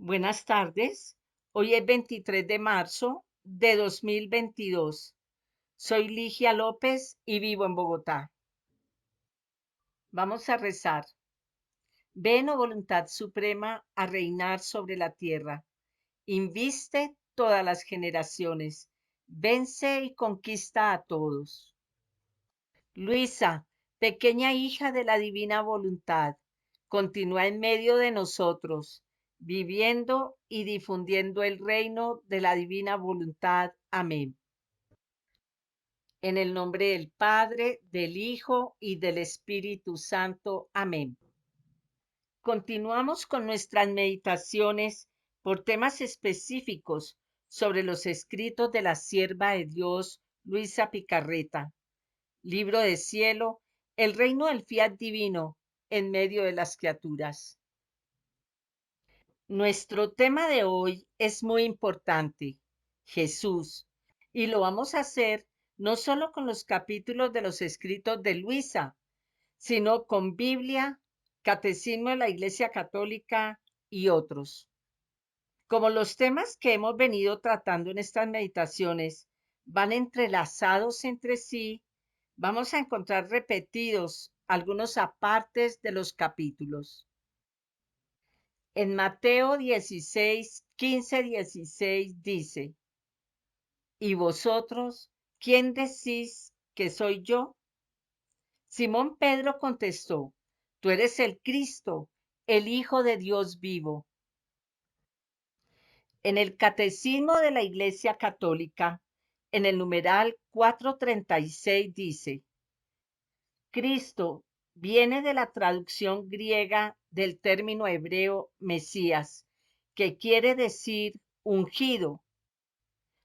Buenas tardes. Hoy es 23 de marzo de 2022. Soy Ligia López y vivo en Bogotá. Vamos a rezar. Ven, oh voluntad suprema, a reinar sobre la tierra. Inviste todas las generaciones. Vence y conquista a todos. Luisa, pequeña hija de la divina voluntad, continúa en medio de nosotros, viviendo y difundiendo el reino de la divina voluntad. Amén. En el nombre del Padre, del Hijo y del Espíritu Santo. Amén. Continuamos con nuestras meditaciones por temas específicos sobre los escritos de la sierva de Dios, Luisa Picarreta. Libro de cielo, el reino del fiat divino en medio de las criaturas. Nuestro tema de hoy es muy importante, Jesús, y lo vamos a hacer no solo con los capítulos de los escritos de Luisa, sino con Biblia, Catecismo de la Iglesia Católica y otros. Como los temas que hemos venido tratando en estas meditaciones van entrelazados entre sí, vamos a encontrar repetidos algunos apartes de los capítulos. En Mateo 16, 15, 16 dice, ¿y vosotros quién decís que soy yo? Simón Pedro contestó, tú eres el Cristo, el Hijo de Dios vivo. En el Catecismo de la Iglesia Católica, en el numeral 436 dice, Cristo viene de la traducción griega del término hebreo Mesías, que quiere decir ungido.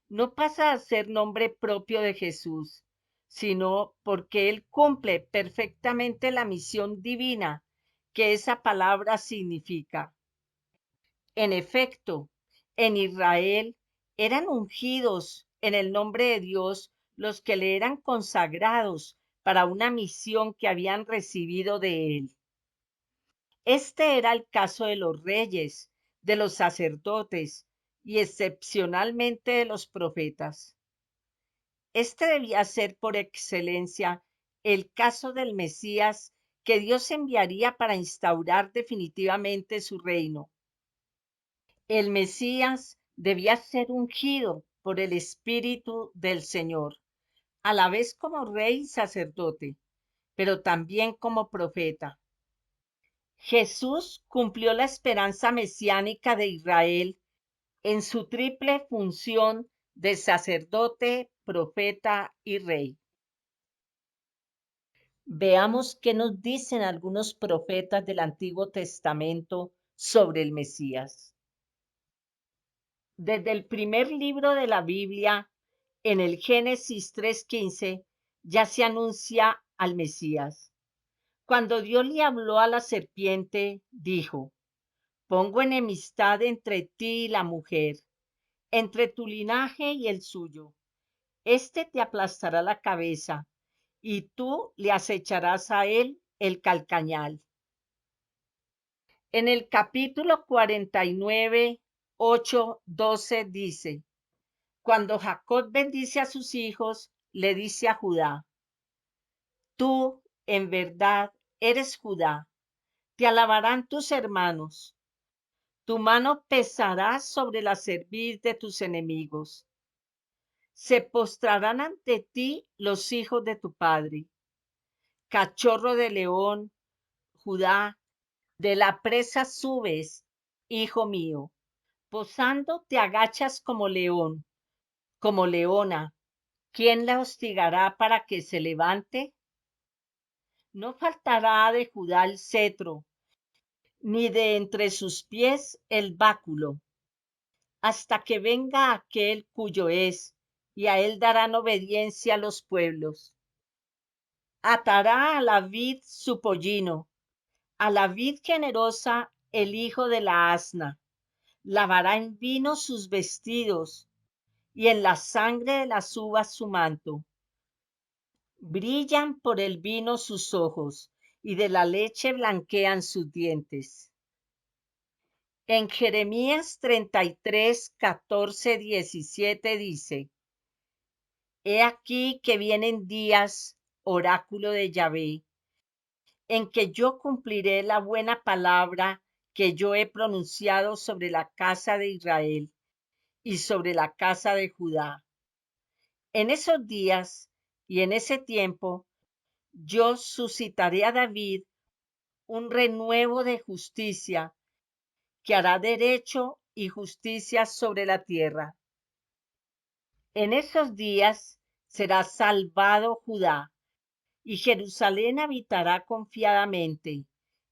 No pasa a ser nombre propio de Jesús, sino porque Él cumple perfectamente la misión divina que esa palabra significa. En efecto, en Israel eran ungidos en el nombre de Dios los que le eran consagrados para una misión que habían recibido de él. Este era el caso de los reyes, de los sacerdotes y excepcionalmente de los profetas. Este debía ser por excelencia el caso del Mesías que Dios enviaría para instaurar definitivamente su reino. El Mesías debía ser ungido por el Espíritu del Señor, a la vez como rey y sacerdote, pero también como profeta. Jesús cumplió la esperanza mesiánica de Israel en su triple función de sacerdote, profeta y rey. Veamos qué nos dicen algunos profetas del Antiguo Testamento sobre el Mesías. Desde el primer libro de la Biblia, en el Génesis 3:15, ya se anuncia al Mesías. Cuando Dios le habló a la serpiente, dijo, pongo enemistad entre ti y la mujer, entre tu linaje y el suyo. Este te aplastará la cabeza, y tú le acecharás a él el calcañal. En el capítulo 49, 8, 12 dice, cuando Jacob bendice a sus hijos, le dice a Judá, tú, en verdad, eres Judá, te alabarán tus hermanos, tu mano pesará sobre la cerviz de tus enemigos. Se postrarán ante ti los hijos de tu padre. Cachorro de león, Judá, de la presa subes, hijo mío. Posando te agachas como león, como leona. ¿Quién la hostigará para que se levante? No faltará de Judá el cetro, ni de entre sus pies el báculo, hasta que venga aquel cuyo es, y a él darán obediencia los pueblos. Atará a la vid su pollino, a la vid generosa el hijo de la asna, lavará en vino sus vestidos, y en la sangre de las uvas su manto. Brillan por el vino sus ojos, y de la leche blanquean sus dientes. En Jeremías 33, 14, 17 dice: He aquí que vienen días, oráculo de Yahvé, en que yo cumpliré la buena palabra que yo he pronunciado sobre la casa de Israel y sobre la casa de Judá. En esos días y en ese tiempo yo suscitaré a David un renuevo de justicia que hará derecho y justicia sobre la tierra. En esos días será salvado Judá, y Jerusalén habitará confiadamente,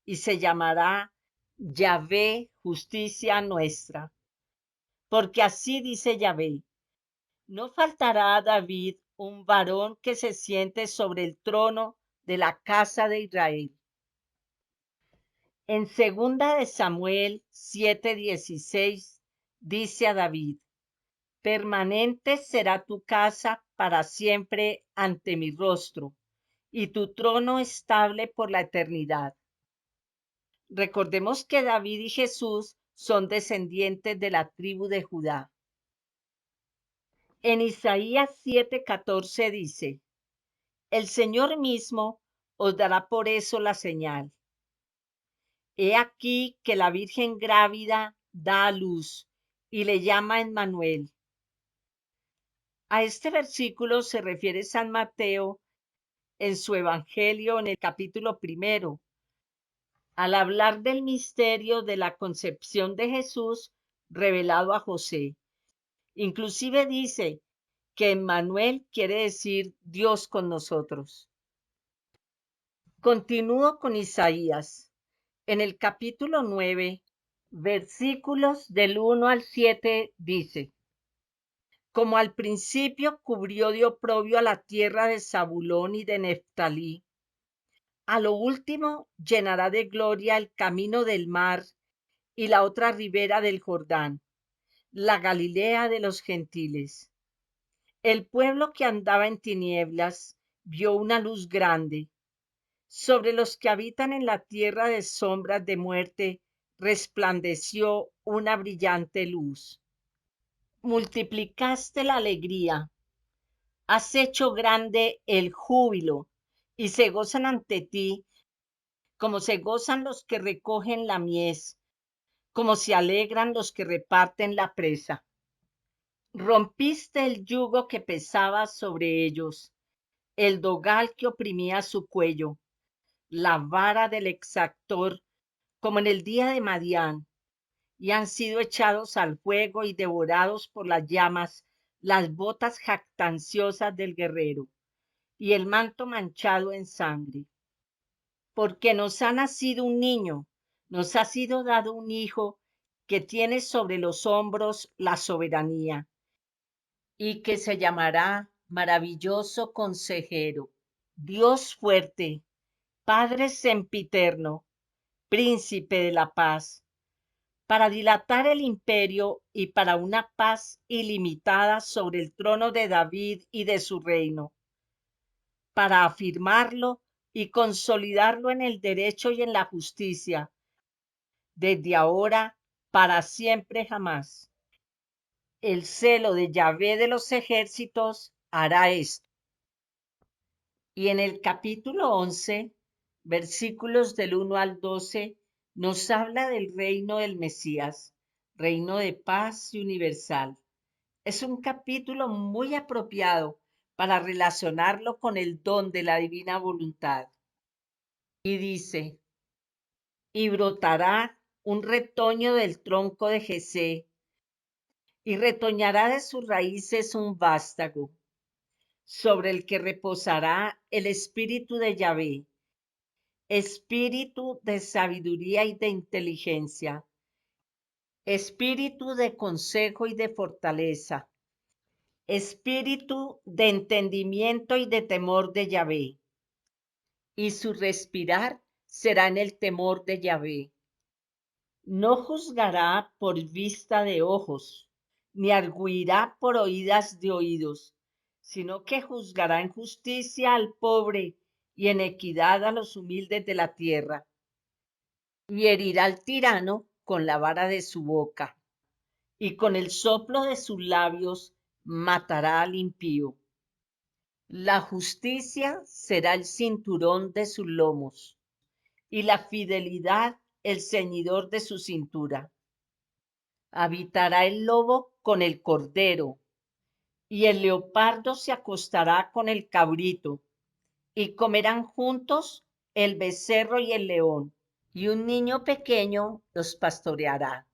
y se llamará Yahvé, justicia nuestra. Porque así dice Yahvé: no faltará a David un varón que se siente sobre el trono de la casa de Israel. En segunda de Samuel 7:16 dice a David: permanente será tu casa para siempre ante mi rostro, y tu trono estable por la eternidad. Recordemos que David y Jesús son descendientes de la tribu de Judá. En Isaías 7:14 dice: el Señor mismo os dará por eso la señal. He aquí que la Virgen grávida da a luz y le llama Emmanuel. A este versículo se refiere San Mateo en su Evangelio en el capítulo 1, al hablar del misterio de la concepción de Jesús revelado a José. Inclusive dice que Emmanuel quiere decir Dios con nosotros. Continúo con Isaías. En el capítulo 9, versículos del 1 al 7 dice: como al principio cubrió de oprobio a la tierra de Zabulón y de Neftalí, a lo último llenará de gloria el camino del mar y la otra ribera del Jordán, la Galilea de los gentiles. El pueblo que andaba en tinieblas vio una luz grande. Sobre los que habitan en la tierra de sombras de muerte resplandeció una brillante luz. Multiplicaste la alegría, has hecho grande el júbilo, y se gozan ante ti como se gozan los que recogen la mies, como se alegran los que reparten la presa. Rompiste el yugo que pesaba sobre ellos, el dogal que oprimía su cuello, la vara del exactor, como en el día de Madián, y han sido echados al fuego y devorados por las llamas las botas jactanciosas del guerrero y el manto manchado en sangre. Porque nos ha nacido un niño, nos ha sido dado un hijo que tiene sobre los hombros la soberanía, y que se llamará maravilloso consejero, Dios fuerte, Padre sempiterno, príncipe de la paz, para dilatar el imperio y para una paz ilimitada sobre el trono de David y de su reino, para afirmarlo y consolidarlo en el derecho y en la justicia, desde ahora para siempre jamás. El celo de Yahvé de los ejércitos hará esto. Y en el capítulo 11, versículos del 1 al 12, nos habla del reino del Mesías, reino de paz y universal. Es un capítulo muy apropiado para relacionarlo con el don de la divina voluntad. Y dice: y brotará un retoño del tronco de Jesé, y retoñará de sus raíces un vástago, sobre el que reposará el espíritu de Yahvé, espíritu de sabiduría y de inteligencia, espíritu de consejo y de fortaleza, espíritu de entendimiento y de temor de Yahvé. Y su respirar será en el temor de Yahvé. No juzgará por vista de ojos, ni arguirá por oídas de oídos, sino que juzgará en justicia al pobre y en equidad a los humildes de la tierra. Y herirá al tirano con la vara de su boca, y con el soplo de sus labios matará al impío. La justicia será el cinturón de sus lomos, y la fidelidad el ceñidor de su cintura. Habitará el lobo con el cordero, y el leopardo se acostará con el cabrito, y comerán juntos el becerro y el león, y un niño pequeño los pastoreará.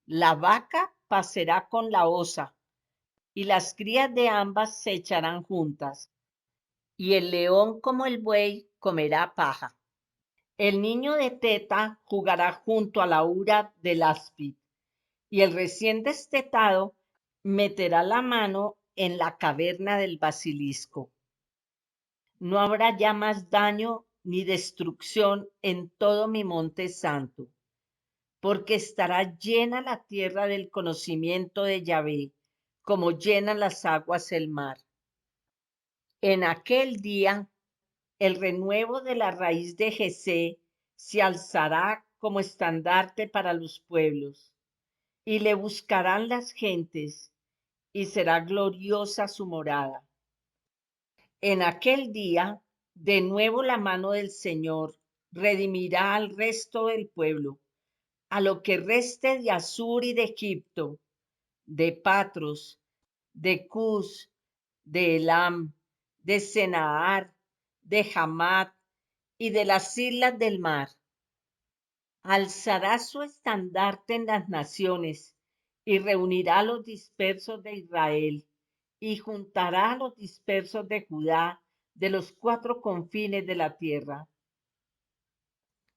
La vaca pacerá con la osa, y las crías de ambas se echarán juntas, y el león como el buey comerá paja. El niño de teta jugará junto a la ura del áspid, y el recién destetado meterá la mano en la caverna del basilisco. No habrá ya más daño ni destrucción en todo mi monte santo, porque estará llena la tierra del conocimiento de Yahvé, como llenan las aguas el mar. En aquel día, el renuevo de la raíz de Jesé se alzará como estandarte para los pueblos, y le buscarán las gentes, y será gloriosa su morada. En aquel día, de nuevo la mano del Señor redimirá al resto del pueblo, a lo que reste de Asur y de Egipto, de Patros, de Cus, de Elam, de Sennaar, de Hamat y de las islas del mar. Alzará su estandarte en las naciones y reunirá a los dispersos de Israel y juntará a los dispersos de Judá de los cuatro confines de la tierra.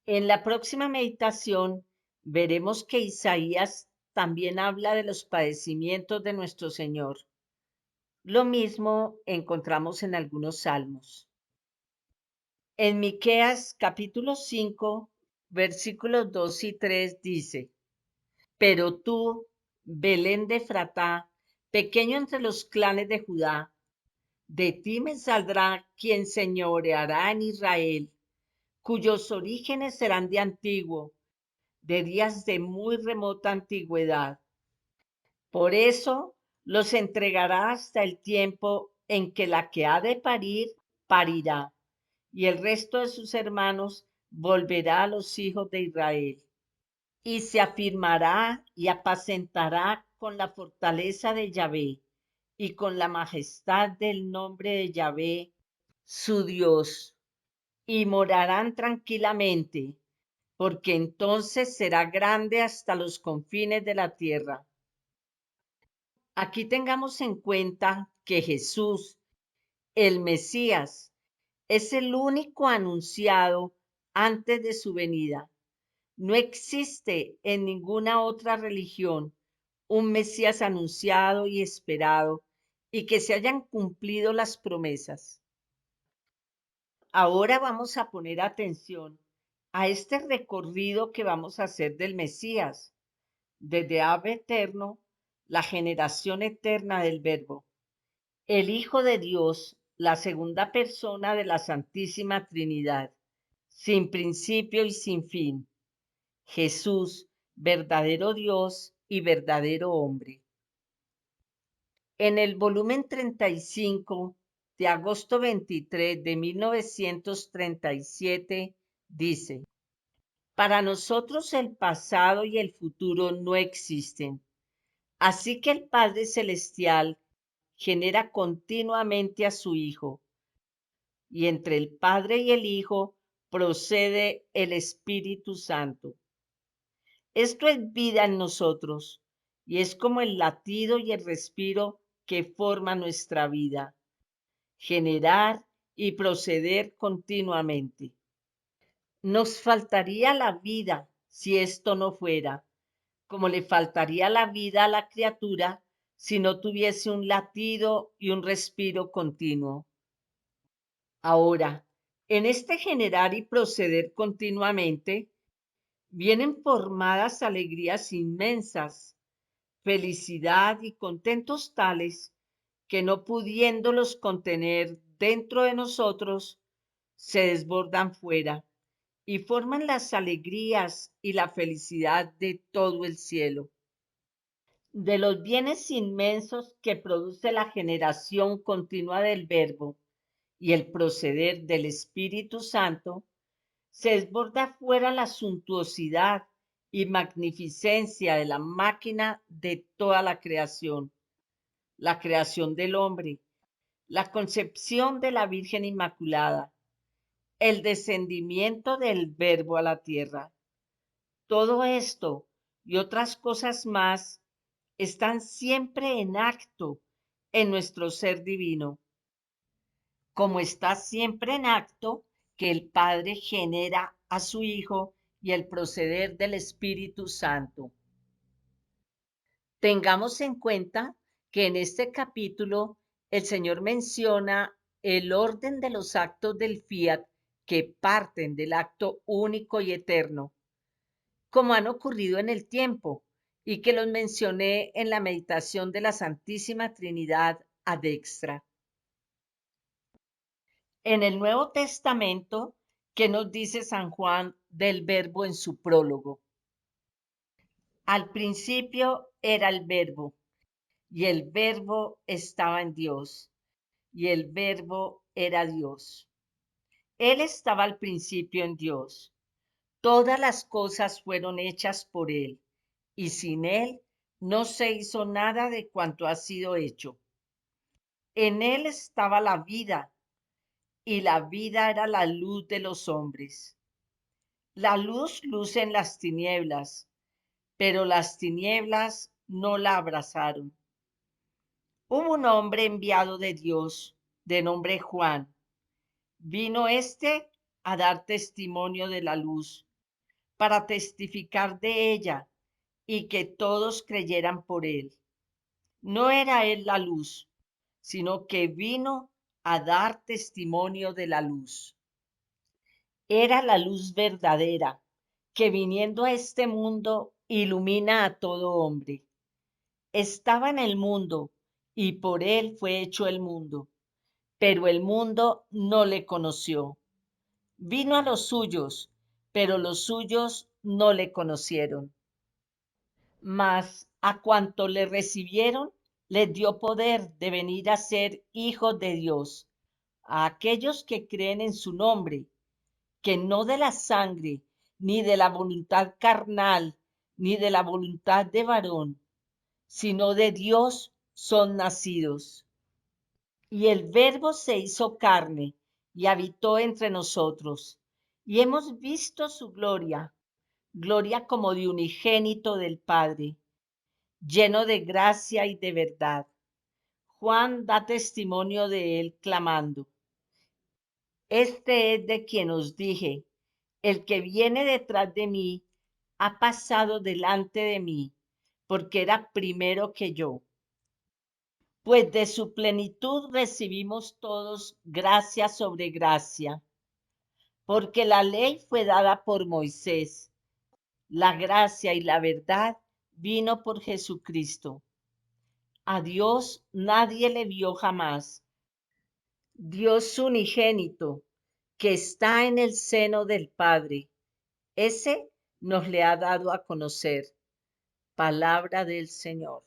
En la próxima meditación veremos que Isaías también habla de los padecimientos de nuestro Señor. Lo mismo encontramos en algunos salmos. En Miqueas capítulo 5, versículos 2 y 3 dice: Pero tú, Belén de Efratá, pequeño entre los clanes de Judá, de ti me saldrá quien señoreará en Israel, cuyos orígenes serán de antiguo, de días de muy remota antigüedad. Por eso los entregará hasta el tiempo en que la que ha de parir parirá, y el resto de sus hermanos volverá a los hijos de Israel. Y se afirmará y apacentará con la fortaleza de Yahvé y con la majestad del nombre de Yahvé, su Dios, y morarán tranquilamente, porque entonces será grande hasta los confines de la tierra. Aquí tengamos en cuenta que Jesús, el Mesías, es el único anunciado antes de su venida. No existe en ninguna otra religión un Mesías anunciado y esperado y que se hayan cumplido las promesas. Ahora vamos a poner atención a este recorrido que vamos a hacer del Mesías, desde Ab eterno, la generación eterna del Verbo, el Hijo de Dios, la segunda persona de la Santísima Trinidad, sin principio y sin fin. Jesús, verdadero Dios y verdadero hombre. En el volumen 35 de agosto 23 de 1937 dice: Para nosotros el pasado y el futuro no existen, así que el Padre Celestial genera continuamente a su Hijo, y entre el Padre y el Hijo procede el Espíritu Santo. Esto es vida en nosotros y es como el latido y el respiro que forman nuestra vida, generar y proceder continuamente. Nos faltaría la vida si esto no fuera, como le faltaría la vida a la criatura si no tuviese un latido y un respiro continuo. Ahora, en este generar y proceder continuamente, vienen formadas alegrías inmensas, felicidad y contentos tales que no pudiéndolos contener dentro de nosotros, se desbordan fuera y forman las alegrías y la felicidad de todo el cielo. De los bienes inmensos que produce la generación continua del Verbo y el proceder del Espíritu Santo, se desborda fuera la suntuosidad y magnificencia de la máquina de toda la creación del hombre, la concepción de la Virgen Inmaculada, el descendimiento del Verbo a la tierra. Todo esto y otras cosas más están siempre en acto en nuestro ser divino, como está siempre en acto que el Padre genera a su Hijo y el proceder del Espíritu Santo. Tengamos en cuenta que en este capítulo el Señor menciona el orden de los actos del fiat que parten del acto único y eterno, como han ocurrido en el tiempo y que los mencioné en la meditación de la Santísima Trinidad ad extra. En el Nuevo Testamento, ¿qué nos dice San Juan del Verbo en su prólogo? Al principio era el Verbo, y el Verbo estaba en Dios, y el Verbo era Dios. Él estaba al principio en Dios. Todas las cosas fueron hechas por Él, y sin Él no se hizo nada de cuanto ha sido hecho. En Él estaba la vida, y la vida era la luz de los hombres. La luz luce en las tinieblas, pero las tinieblas no la abrazaron. Hubo un hombre enviado de Dios, de nombre Juan. Vino éste a dar testimonio de la luz, para testificar de ella y que todos creyeran por él. No era él la luz, sino que vino a dar testimonio de la luz. Era la luz verdadera, que viniendo a este mundo ilumina a todo hombre. Estaba en el mundo y por él fue hecho el mundo, pero el mundo no le conoció. Vino a los suyos, pero los suyos no le conocieron. Mas a cuanto le recibieron, les dio poder de venir a ser hijos de Dios, a aquellos que creen en su nombre, que no de la sangre, ni de la voluntad carnal, ni de la voluntad de varón, sino de Dios son nacidos. Y el Verbo se hizo carne y habitó entre nosotros, y hemos visto su gloria, gloria como de unigénito del Padre, lleno de gracia y de verdad. Juan da testimonio de él clamando: Este es de quien os dije, el que viene detrás de mí ha pasado delante de mí, porque era primero que yo. Pues de su plenitud recibimos todos gracia sobre gracia, porque la ley fue dada por Moisés, la gracia y la verdad vino por Jesucristo. A Dios nadie le vio jamás. Dios unigénito, que está en el seno del Padre, ese nos le ha dado a conocer. Palabra del Señor.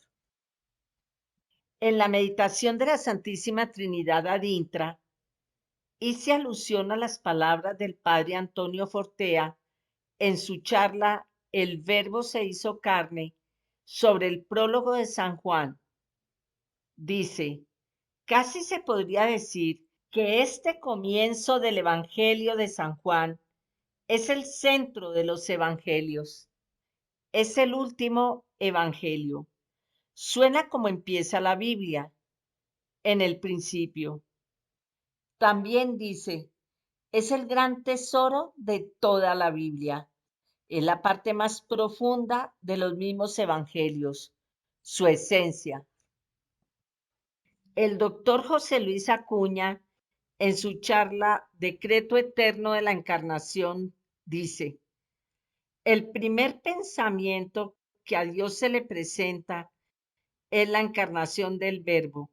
En la meditación de la Santísima Trinidad ad intra, hice alusión a las palabras del padre Antonio Fortea en su charla El Verbo se hizo carne sobre el prólogo de San Juan. Dice: casi se podría decir que este comienzo del Evangelio de San Juan es el centro de los evangelios. Es el último evangelio. Suena como empieza la Biblia, en el principio. También dice: es el gran tesoro de toda la Biblia. Es la parte más profunda de los mismos evangelios, su esencia. El doctor José Luis Acuña, en su charla Decreto Eterno de la Encarnación, dice: el primer pensamiento que a Dios se le presenta es la encarnación del Verbo,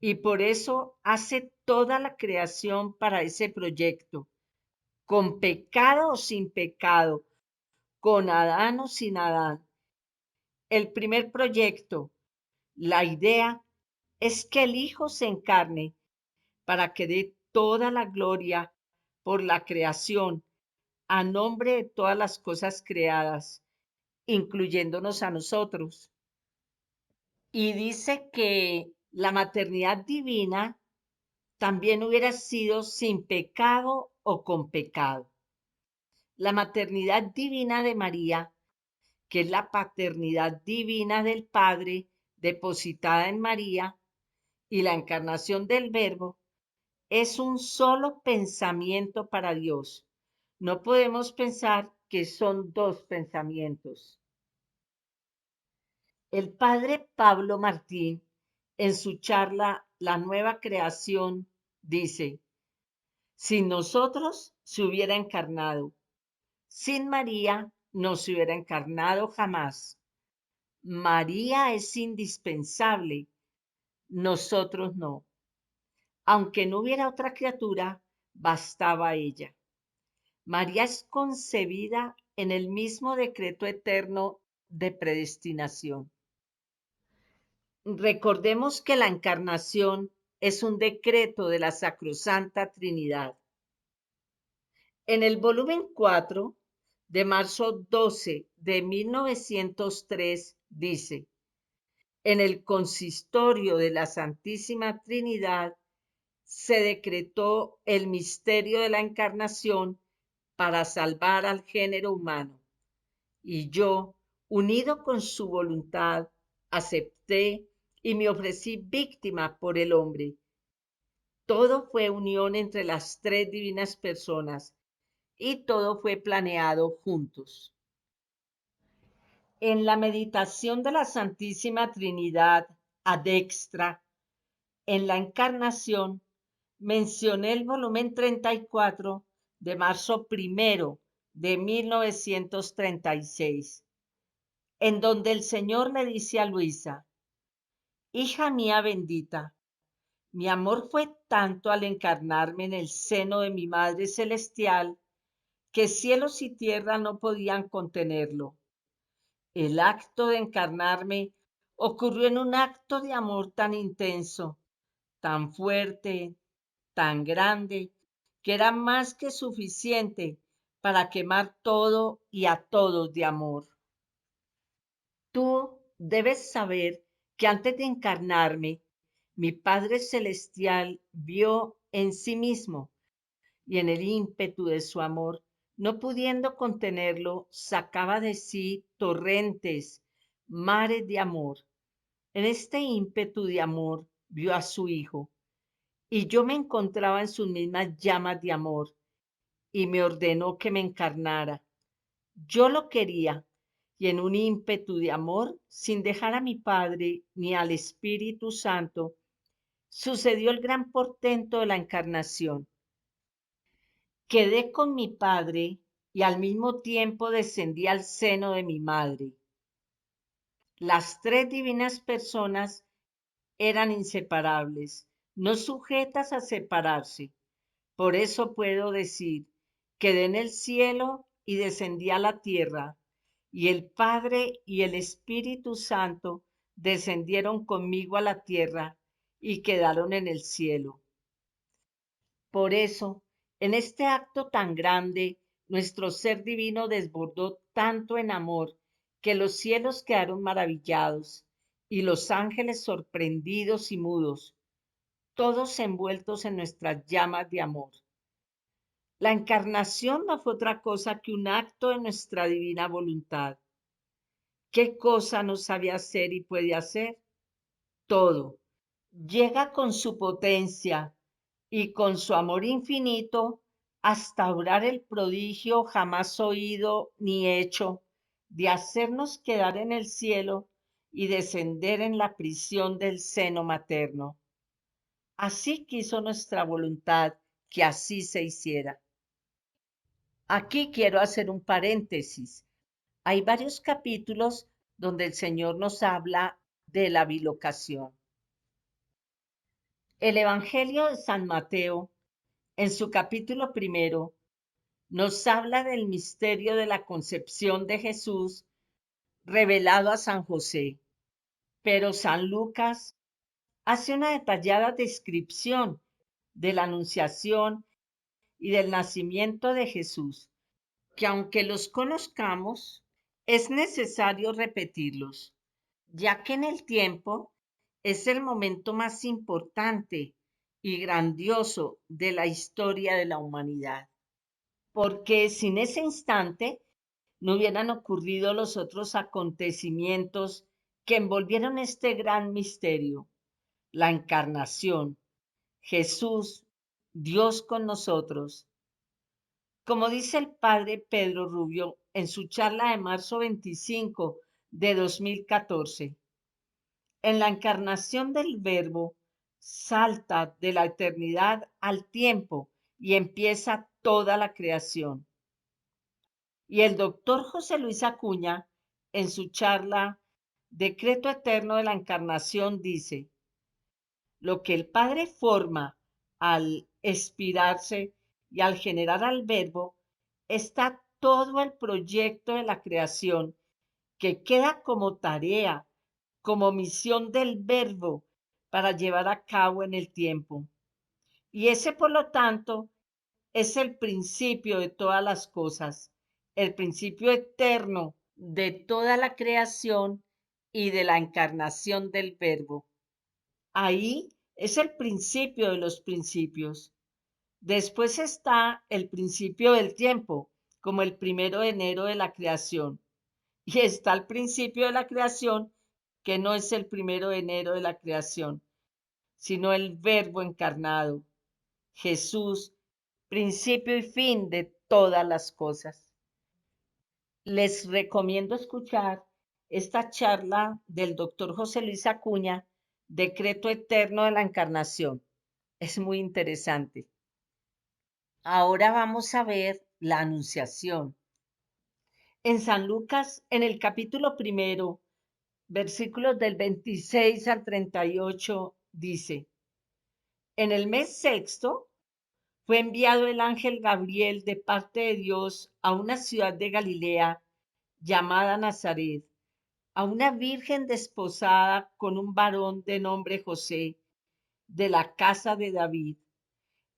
y por eso hace toda la creación para ese proyecto, con pecado o sin pecado, con Adán o sin Adán. El primer proyecto, la idea, es que el Hijo se encarne para que dé toda la gloria por la creación a nombre de todas las cosas creadas, incluyéndonos a nosotros. Y dice que la maternidad divina también hubiera sido sin pecado o con pecado. La maternidad divina de María, que es la paternidad divina del Padre depositada en María, y la encarnación del Verbo, es un solo pensamiento para Dios. No podemos pensar que son dos pensamientos. El padre Pablo Martín, en su charla La nueva creación, dice, sin nosotros se hubiera encarnado, sin María no se hubiera encarnado jamás. María es indispensable, nosotros no. Aunque no hubiera otra criatura, bastaba ella. María es concebida en el mismo decreto eterno de predestinación. Recordemos que la encarnación es un decreto de la Sacrosanta Trinidad. En el volumen 4 de marzo 12 de 1903 dice, en el consistorio de la Santísima Trinidad se decretó el misterio de la encarnación para salvar al género humano. Y yo, unido con su voluntad, acepté y me ofrecí víctima por el hombre. Todo fue unión entre las tres divinas personas y todo fue planeado juntos. En la meditación de la Santísima Trinidad ad extra, en la Encarnación, mencioné el volumen 34 de marzo 1 de 1936, en donde el Señor le dice a Luisa, hija mía bendita, mi amor fue tanto al encarnarme en el seno de mi Madre Celestial que cielos y tierra no podían contenerlo. El acto de encarnarme ocurrió en un acto de amor tan intenso, tan fuerte, tan grande, que era más que suficiente para quemar todo y a todos de amor. Tú debes saber que antes de encarnarme, mi Padre Celestial vio en sí mismo y en el ímpetu de su amor, no pudiendo contenerlo, sacaba de sí torrentes, mares de amor. En este ímpetu de amor vio a su Hijo, y yo me encontraba en sus mismas llamas de amor, y me ordenó que me encarnara. Yo lo quería, y en un ímpetu de amor, sin dejar a mi Padre ni al Espíritu Santo, sucedió el gran portento de la encarnación. Quedé con mi Padre y al mismo tiempo descendí al seno de mi Madre. Las tres divinas personas eran inseparables, no sujetas a separarse. Por eso puedo decir, quedé en el cielo y descendí a la tierra, y el Padre y el Espíritu Santo descendieron conmigo a la tierra y quedaron en el cielo. Por eso, en este acto tan grande, nuestro ser divino desbordó tanto en amor que los cielos quedaron maravillados y los ángeles sorprendidos y mudos, todos envueltos en nuestras llamas de amor. La encarnación no fue otra cosa que un acto de nuestra divina voluntad. ¿Qué cosa no sabe hacer y puede hacer? Todo. Llega con su potencia y con su amor infinito hasta obrar el prodigio jamás oído ni hecho de hacernos quedar en el cielo y descender en la prisión del seno materno. Así quiso nuestra voluntad que así se hiciera. Aquí quiero hacer un paréntesis. Hay varios capítulos donde el Señor nos habla de la bilocación. El Evangelio de San Mateo, en su capítulo 1, nos habla del misterio de la concepción de Jesús revelado a San José, pero San Lucas hace una detallada descripción de la anunciación y del nacimiento de Jesús, que aunque los conozcamos, es necesario repetirlos, ya que en el tiempo es el momento más importante y grandioso de la historia de la humanidad, porque sin ese instante no hubieran ocurrido los otros acontecimientos que envolvieron este gran misterio, la encarnación, Jesús, Dios con nosotros. Como dice el padre Pedro Rubio en su charla de marzo 25 de 2014, en la encarnación del Verbo salta de la eternidad al tiempo y empieza toda la creación. Y el doctor José Luis Acuña, en su charla Decreto Eterno de la Encarnación, dice, lo que el Padre forma al expirarse y al generar al Verbo, está todo el proyecto de la creación que queda como tarea, como misión del Verbo para llevar a cabo en el tiempo. Y ese, por lo tanto, es el principio de todas las cosas, el principio eterno de toda la creación y de la encarnación del Verbo. Ahí es el principio de los principios. Después está el principio del tiempo, como el 1 de enero de la creación. Y está el principio de la creación, que no es el 1 de enero de la creación, sino el Verbo encarnado, Jesús, principio y fin de todas las cosas. Les recomiendo escuchar esta charla del doctor José Luis Acuña, Decreto Eterno de la Encarnación. Es muy interesante. Ahora vamos a ver la Anunciación. En San Lucas, en el capítulo 1, versículos del 26 al 38, dice, en el mes sexto fue enviado el ángel Gabriel de parte de Dios a una ciudad de Galilea llamada Nazaret, a una virgen desposada con un varón de nombre José, de la casa de David.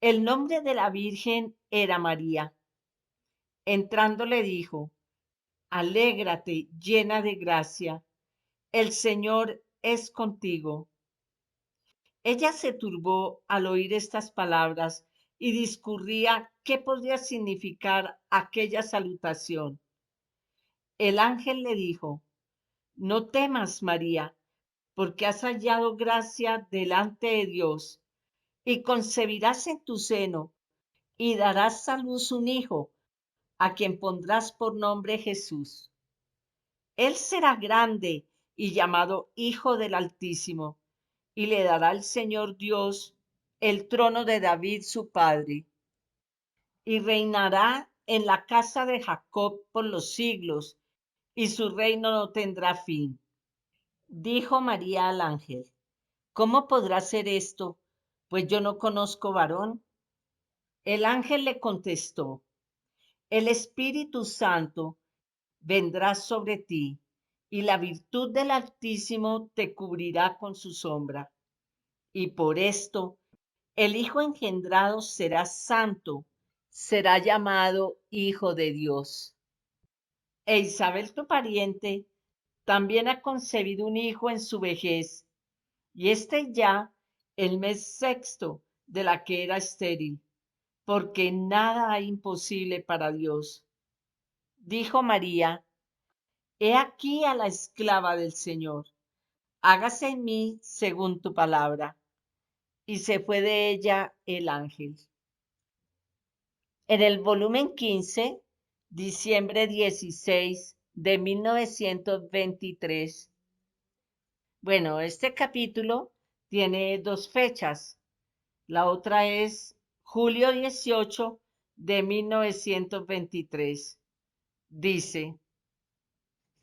El nombre de la virgen era María. Entrando le dijo, alégrate, llena de gracia, el Señor es contigo. Ella se turbó al oír estas palabras y discurría qué podría significar aquella salutación. El ángel le dijo, no temas, María, porque has hallado gracia delante de Dios, y concebirás en tu seno, y darás a luz un hijo, a quien pondrás por nombre Jesús. Él será grande y llamado Hijo del Altísimo, y le dará el Señor Dios el trono de David su padre, y reinará en la casa de Jacob por los siglos, y su reino no tendrá fin. Dijo María al ángel, ¿cómo podrá ser esto? Pues yo no conozco varón. El ángel le contestó, el Espíritu Santo vendrá sobre ti, y la virtud del Altísimo te cubrirá con su sombra. Y por esto, el Hijo engendrado será santo, será llamado Hijo de Dios. E Isabel, tu pariente, también ha concebido un hijo en su vejez, y este ya el mes sexto de la que era estéril, porque nada hay imposible para Dios. Dijo María, he aquí a la esclava del Señor, hágase en mí según tu palabra. Y se fue de ella el ángel. En el volumen 15, diciembre 16 de 1923. Bueno, este capítulo tiene dos fechas. La otra es julio 18 de 1923. Dice,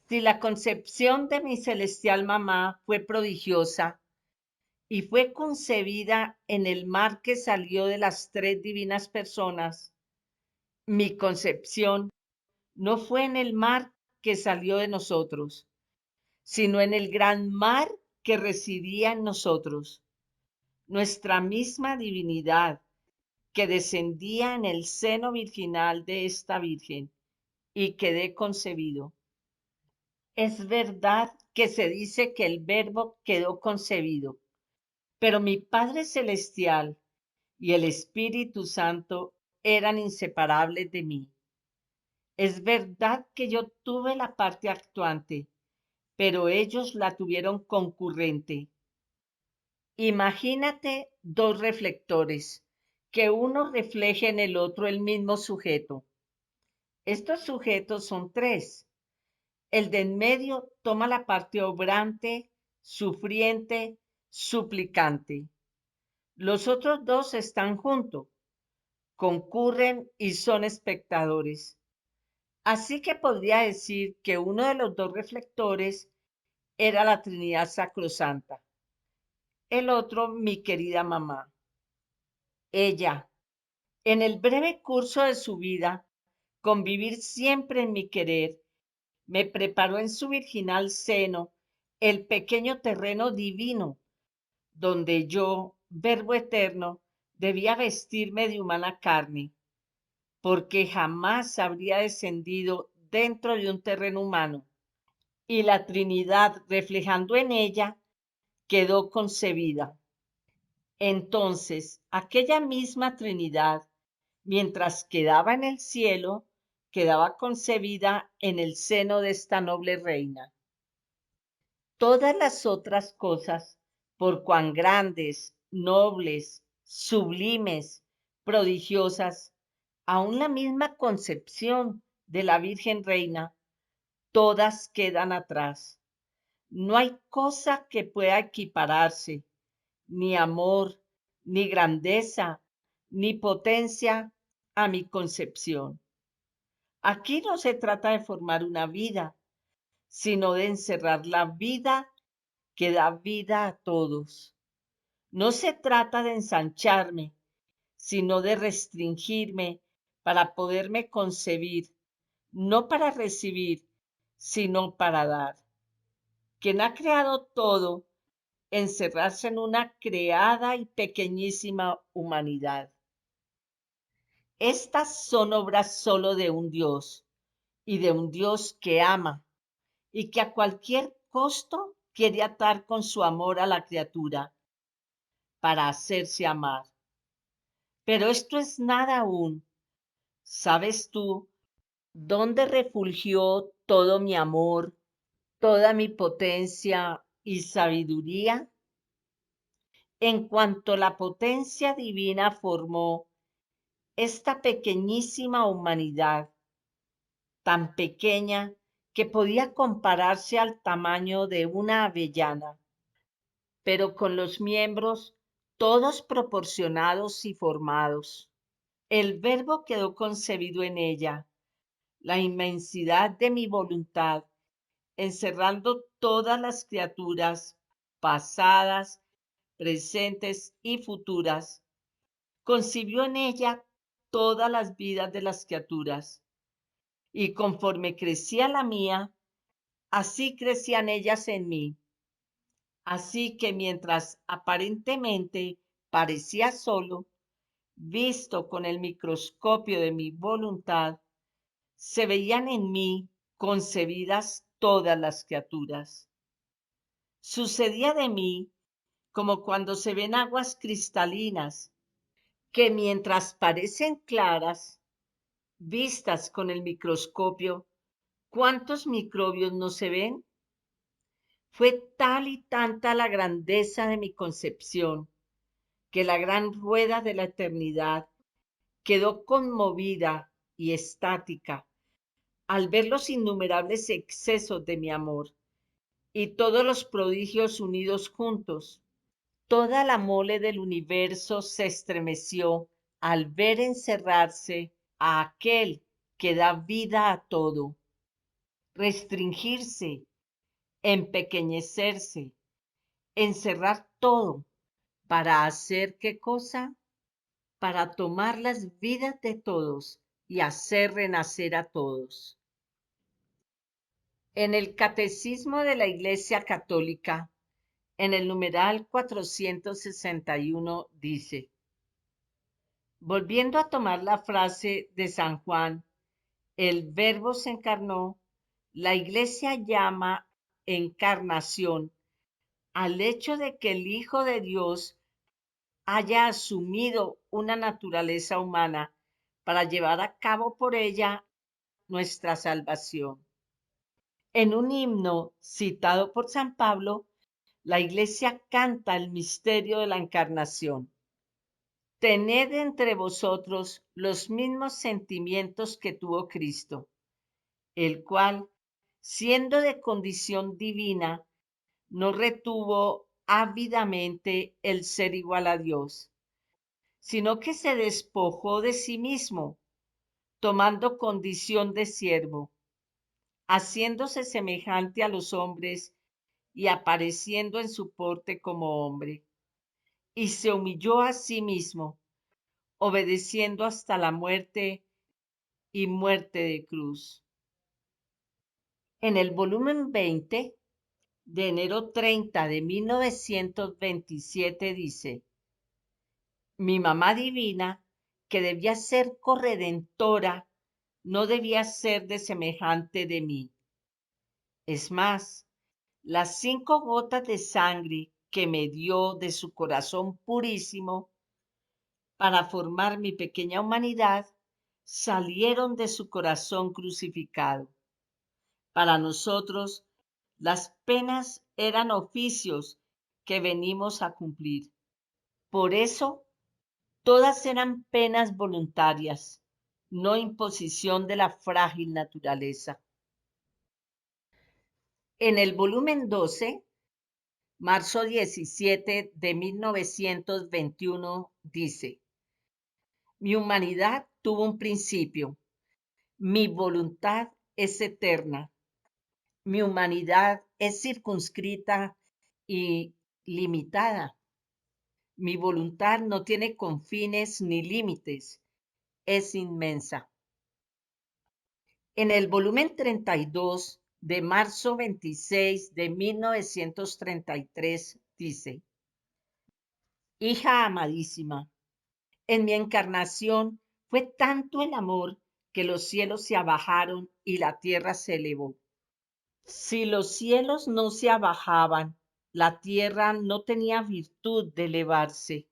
si la concepción de mi celestial mamá fue prodigiosa y fue concebida en el mar que salió de las tres divinas personas, Mi concepción no fue en el mar que salió de nosotros, sino en el gran mar que residía en nosotros, nuestra misma divinidad que descendía en el seno virginal de esta Virgen y quedé concebido. Es verdad que se dice que el Verbo quedó concebido, pero mi Padre Celestial y el Espíritu Santo eran inseparables de mí. Es verdad que yo tuve la parte actuante, pero ellos la tuvieron concurrente. Imagínate dos reflectores, que uno refleje en el otro el mismo sujeto. Estos sujetos son tres. El de en medio toma la parte obrante, sufriente, suplicante. Los otros dos están juntos, concurren y son espectadores. Así que podría decir que uno de los dos reflectores era la Trinidad Sacrosanta, el otro mi querida mamá. Ella, en el breve curso de su vida, con vivir siempre en mi querer, me preparó en su virginal seno el pequeño terreno divino, donde yo, Verbo eterno, debía vestirme de humana carne, porque jamás habría descendido dentro de un terreno humano, y la Trinidad, reflejando en ella, quedó concebida. Entonces, aquella misma Trinidad, mientras quedaba en el cielo, quedaba concebida en el seno de esta noble reina. Todas las otras cosas, por cuán grandes, nobles, sublimes, prodigiosas, aun la misma concepción de la Virgen Reina, todas quedan atrás. No hay cosa que pueda equipararse, ni amor, ni grandeza, ni potencia a mi concepción. Aquí no se trata de formar una vida, sino de encerrar la vida que da vida a todos. No se trata de ensancharme, sino de restringirme para poderme concebir, no para recibir, sino para dar. Quien ha creado todo, encerrarse en una creada y pequeñísima humanidad. Estas son obras solo de un Dios, y de un Dios que ama, y que a cualquier costo quiere atar con su amor a la criatura para hacerse amar. Pero esto es nada aún. ¿Sabes tú dónde refulgió todo mi amor, toda mi potencia y sabiduría? En cuanto la potencia divina formó esta pequeñísima humanidad, tan pequeña que podía compararse al tamaño de una avellana, pero con los miembros todos proporcionados y formados. El Verbo quedó concebido en ella, la inmensidad de mi voluntad, encerrando todas las criaturas, pasadas, presentes y futuras. Concibió en ella todas las vidas de las criaturas, y conforme crecía la mía, así crecían ellas en mí. Así que mientras aparentemente parecía solo, visto con el microscopio de mi voluntad, se veían en mí concebidas todas las criaturas. Sucedía de mí como cuando se ven aguas cristalinas, que mientras parecen claras, vistas con el microscopio, ¿cuántos microbios no se ven? Fue tal y tanta la grandeza de mi concepción, que la gran rueda de la eternidad quedó conmovida y estática al ver los innumerables excesos de mi amor y todos los prodigios unidos juntos. Toda la mole del universo se estremeció al ver encerrarse a aquel que da vida a todo, restringirse, empequeñecerse, encerrar todo. ¿Para hacer qué cosa? Para tomar las vidas de todos y hacer renacer a todos. En el Catecismo de la Iglesia Católica, en el numeral 461 dice, volviendo a tomar la frase de San Juan, el Verbo se encarnó, la Iglesia llama encarnación al hecho de que el Hijo de Dios haya asumido una naturaleza humana para llevar a cabo por ella nuestra salvación. En un himno citado por San Pablo, la Iglesia canta el misterio de la encarnación. Tened entre vosotros los mismos sentimientos que tuvo Cristo, el cual, siendo de condición divina, no retuvo ávidamente el ser igual a Dios, sino que se despojó de sí mismo, tomando condición de siervo, haciéndose semejante a los hombres y apareciendo en su porte como hombre, y se humilló a sí mismo, obedeciendo hasta la muerte y muerte de cruz. En el volumen 20 de enero 30 de 1927 dice, mi mamá divina, que debía ser corredentora, no debía ser de semejante de mí. Es más, las 5 gotas de sangre que me dio de su corazón purísimo para formar mi pequeña humanidad salieron de su corazón crucificado. Para nosotros, las penas eran oficios que venimos a cumplir. Por eso, todas eran penas voluntarias, no imposición de la frágil naturaleza. En el volumen 12, marzo 17 de 1921, dice, mi humanidad tuvo un principio, mi voluntad es eterna, mi humanidad es circunscrita y limitada. Mi voluntad no tiene confines ni límites, es inmensa. En el volumen 32 de marzo 26 de 1933 dice, hija amadísima, en mi encarnación fue tanto el amor que los cielos se abajaron y la tierra se elevó. Si los cielos no se abajaban, la tierra no tenía virtud de elevarse.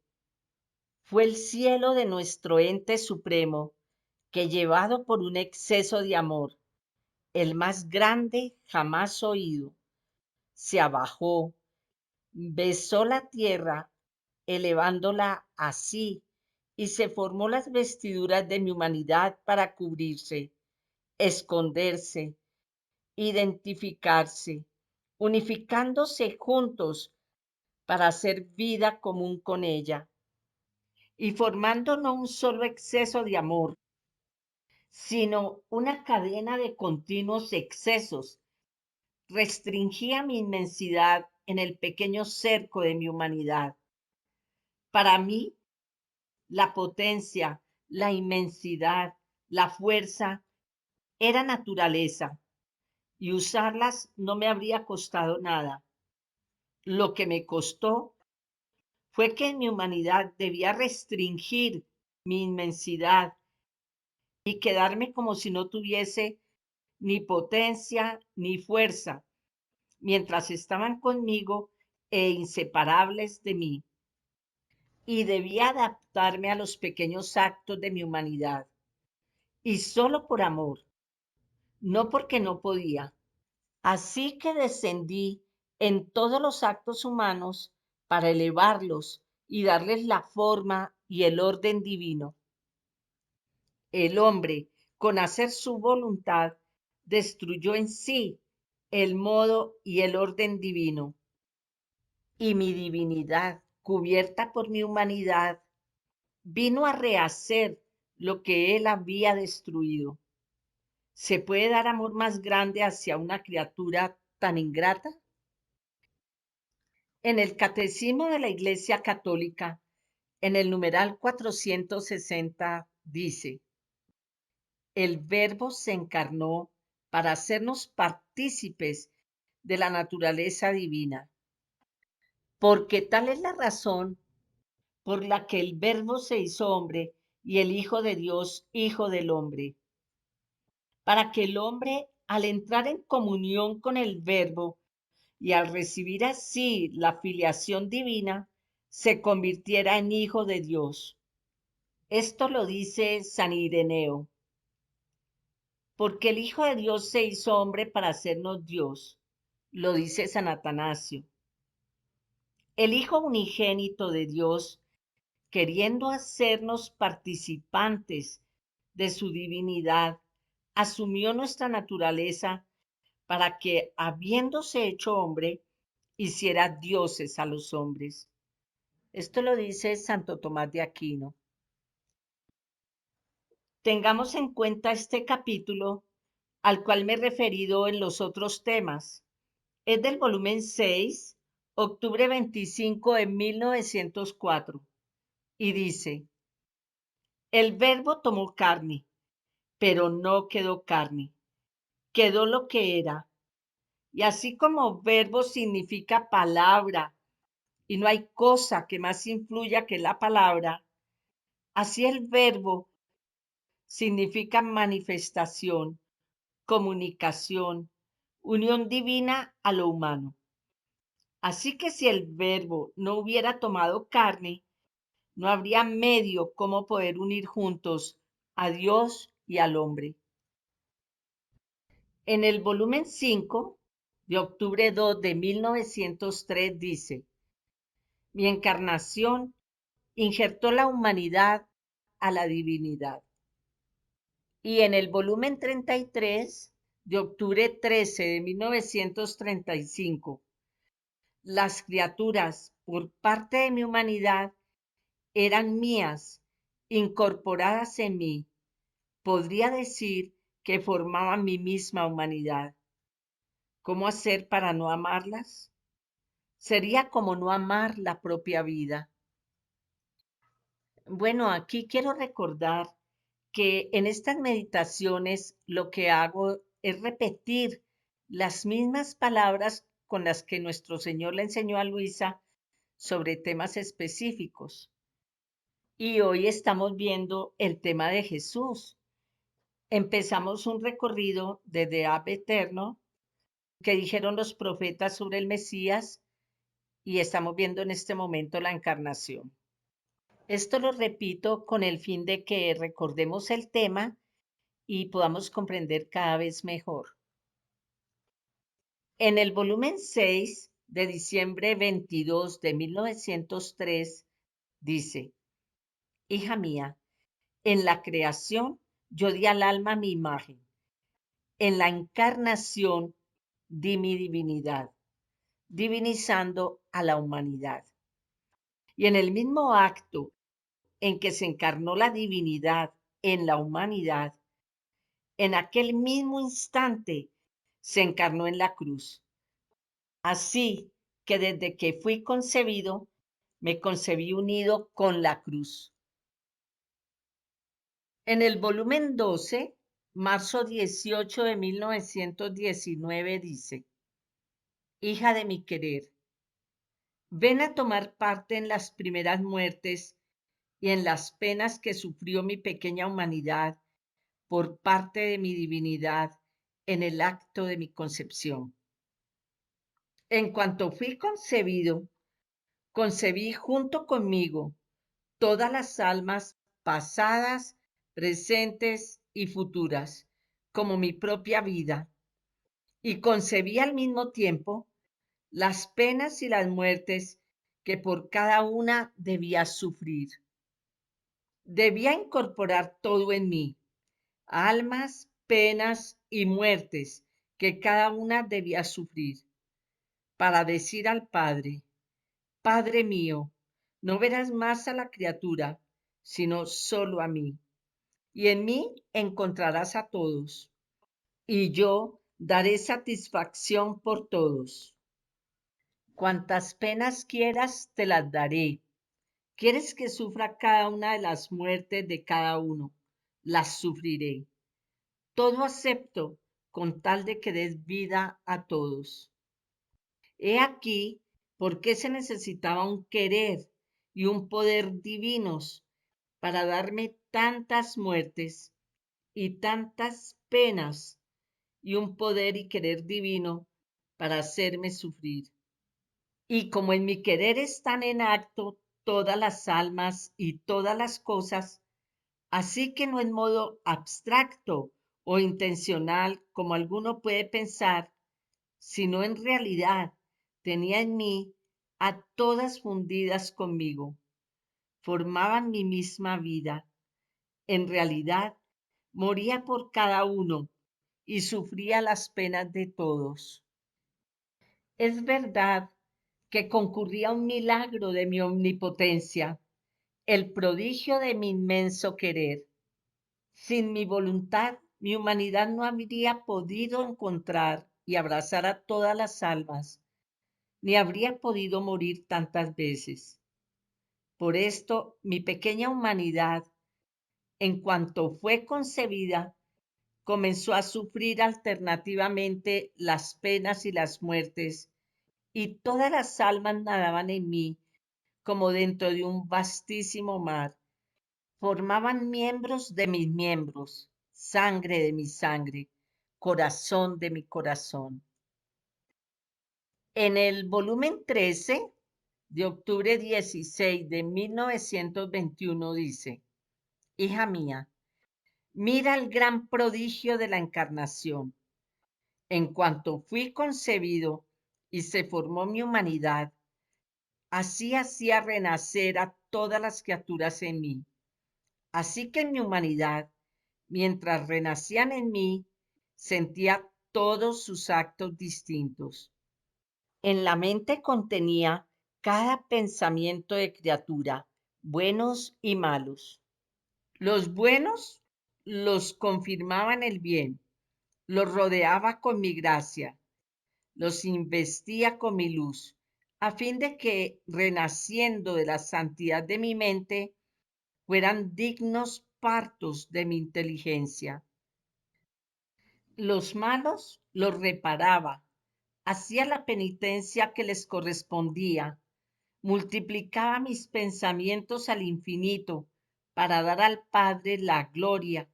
Fue el cielo de nuestro ente supremo que, llevado por un exceso de amor, el más grande jamás oído, se abajó, besó la tierra, elevándola así, y se formó las vestiduras de mi humanidad para cubrirse, esconderse, identificarse, unificándose juntos para hacer vida común con ella, y formando no un solo exceso de amor, sino una cadena de continuos excesos, restringía mi inmensidad en el pequeño cerco de mi humanidad. Para mí, la potencia, la inmensidad, la fuerza era naturaleza, y usarlas no me habría costado nada. Lo que me costó fue que en mi humanidad debía restringir mi inmensidad y quedarme como si no tuviese ni potencia ni fuerza, mientras estaban conmigo e inseparables de mí. Y debía adaptarme a los pequeños actos de mi humanidad, y solo por amor, no porque no podía. Así que descendí en todos los actos humanos para elevarlos y darles la forma y el orden divino. El hombre, con hacer su voluntad, destruyó en sí el modo y el orden divino. Y mi divinidad, cubierta por mi humanidad, vino a rehacer lo que él había destruido. ¿Se puede dar amor más grande hacia una criatura tan ingrata? En el Catecismo de la Iglesia Católica, en el numeral 460, dice, el Verbo se encarnó para hacernos partícipes de la naturaleza divina, porque tal es la razón por la que el Verbo se hizo hombre y el Hijo de Dios, Hijo del hombre, para que el hombre, al entrar en comunión con el Verbo y al recibir así la filiación divina, se convirtiera en Hijo de Dios. Esto lo dice San Ireneo, porque el Hijo de Dios se hizo hombre para hacernos Dios, lo dice San Atanasio. El Hijo unigénito de Dios, queriendo hacernos participantes de su divinidad, asumió nuestra naturaleza para que, habiéndose hecho hombre, hiciera dioses a los hombres. Esto lo dice Santo Tomás de Aquino. Tengamos en cuenta este capítulo al cual me he referido en los otros temas. Es del volumen 6, octubre 25 de 1904, y dice, el Verbo tomó carne, pero no quedó carne, quedó lo que era. Y así como verbo significa palabra, y no hay cosa que más influya que la palabra, así el verbo significa manifestación, comunicación, unión divina a lo humano. Así que si el verbo no hubiera tomado carne, no habría medio cómo poder unir juntos a Dios y al hombre. En el volumen 5 de octubre 2 de 1903 dice, mi encarnación injertó la humanidad a la divinidad. Y en el volumen 33 de octubre 13 de 1935, las criaturas por parte de mi humanidad eran mías, incorporadas en mí. Podría decir que formaban mi misma humanidad. ¿Cómo hacer para no amarlas? Sería como no amar la propia vida. Bueno, aquí quiero recordar que en estas meditaciones lo que hago es repetir las mismas palabras con las que nuestro Señor le enseñó a Luisa sobre temas específicos. Y hoy estamos viendo el tema de Jesús. Empezamos un recorrido desde Ab Eterno que dijeron los profetas sobre el Mesías y estamos viendo en este momento la encarnación. Esto lo repito con el fin de que recordemos el tema y podamos comprender cada vez mejor. En el volumen 6 de diciembre 22 de 1903 dice, hija mía, en la creación yo di al alma mi imagen, en la encarnación di mi divinidad, divinizando a la humanidad. Y en el mismo acto en que se encarnó la divinidad en la humanidad, en aquel mismo instante se encarnó en la cruz. Así que desde que fui concebido, me concebí unido con la cruz. En el volumen 12, marzo 18 de 1919 dice, hija de mi querer, ven a tomar parte en las primeras muertes y en las penas que sufrió mi pequeña humanidad por parte de mi divinidad en el acto de mi concepción. En cuanto fui concebido, concebí junto conmigo todas las almas pasadas, presentes y futuras, como mi propia vida, y concebí al mismo tiempo las penas y las muertes que por cada una debía sufrir. Debía incorporar todo en mí, almas, penas y muertes que cada una debía sufrir, para decir al Padre, Padre mío, no verás más a la criatura, sino solo a mí, y en mí encontrarás a todos, y yo daré satisfacción por todos. Cuantas penas quieras, te las daré. ¿Quieres que sufra cada una de las muertes de cada uno? Las sufriré. Todo acepto con tal de que des vida a todos. He aquí por qué se necesitaba un querer y un poder divinos para darme tantas muertes y tantas penas y un poder y querer divino para hacerme sufrir. Y como en mi querer están en acto todas las almas y todas las cosas, así que no en modo abstracto o intencional como alguno puede pensar, sino en realidad tenía en mí a todas fundidas conmigo, formaban mi misma vida. En realidad, moría por cada uno y sufría las penas de todos. Es verdad que concurría un milagro de mi omnipotencia, el prodigio de mi inmenso querer. Sin mi voluntad, mi humanidad no habría podido encontrar y abrazar a todas las almas, ni habría podido morir tantas veces. Por esto, mi pequeña humanidad, en cuanto fue concebida, comenzó a sufrir alternativamente las penas y las muertes, y todas las almas nadaban en mí como dentro de un vastísimo mar. Formaban miembros de mis miembros, sangre de mi sangre, corazón de mi corazón. En el volumen 13 de octubre 16 de 1921 dice, hija mía, mira el gran prodigio de la encarnación. En cuanto fui concebido y se formó mi humanidad, así hacía renacer a todas las criaturas en mí. Así que en mi humanidad, mientras renacían en mí, sentía todos sus actos distintos. En la mente contenía cada pensamiento de criatura, buenos y malos. Los buenos los confirmaban el bien, los rodeaba con mi gracia, los investía con mi luz, a fin de que, renaciendo de la santidad de mi mente, fueran dignos partos de mi inteligencia. Los malos los reparaba, hacía la penitencia que les correspondía, multiplicaba mis pensamientos al infinito para dar al Padre la gloria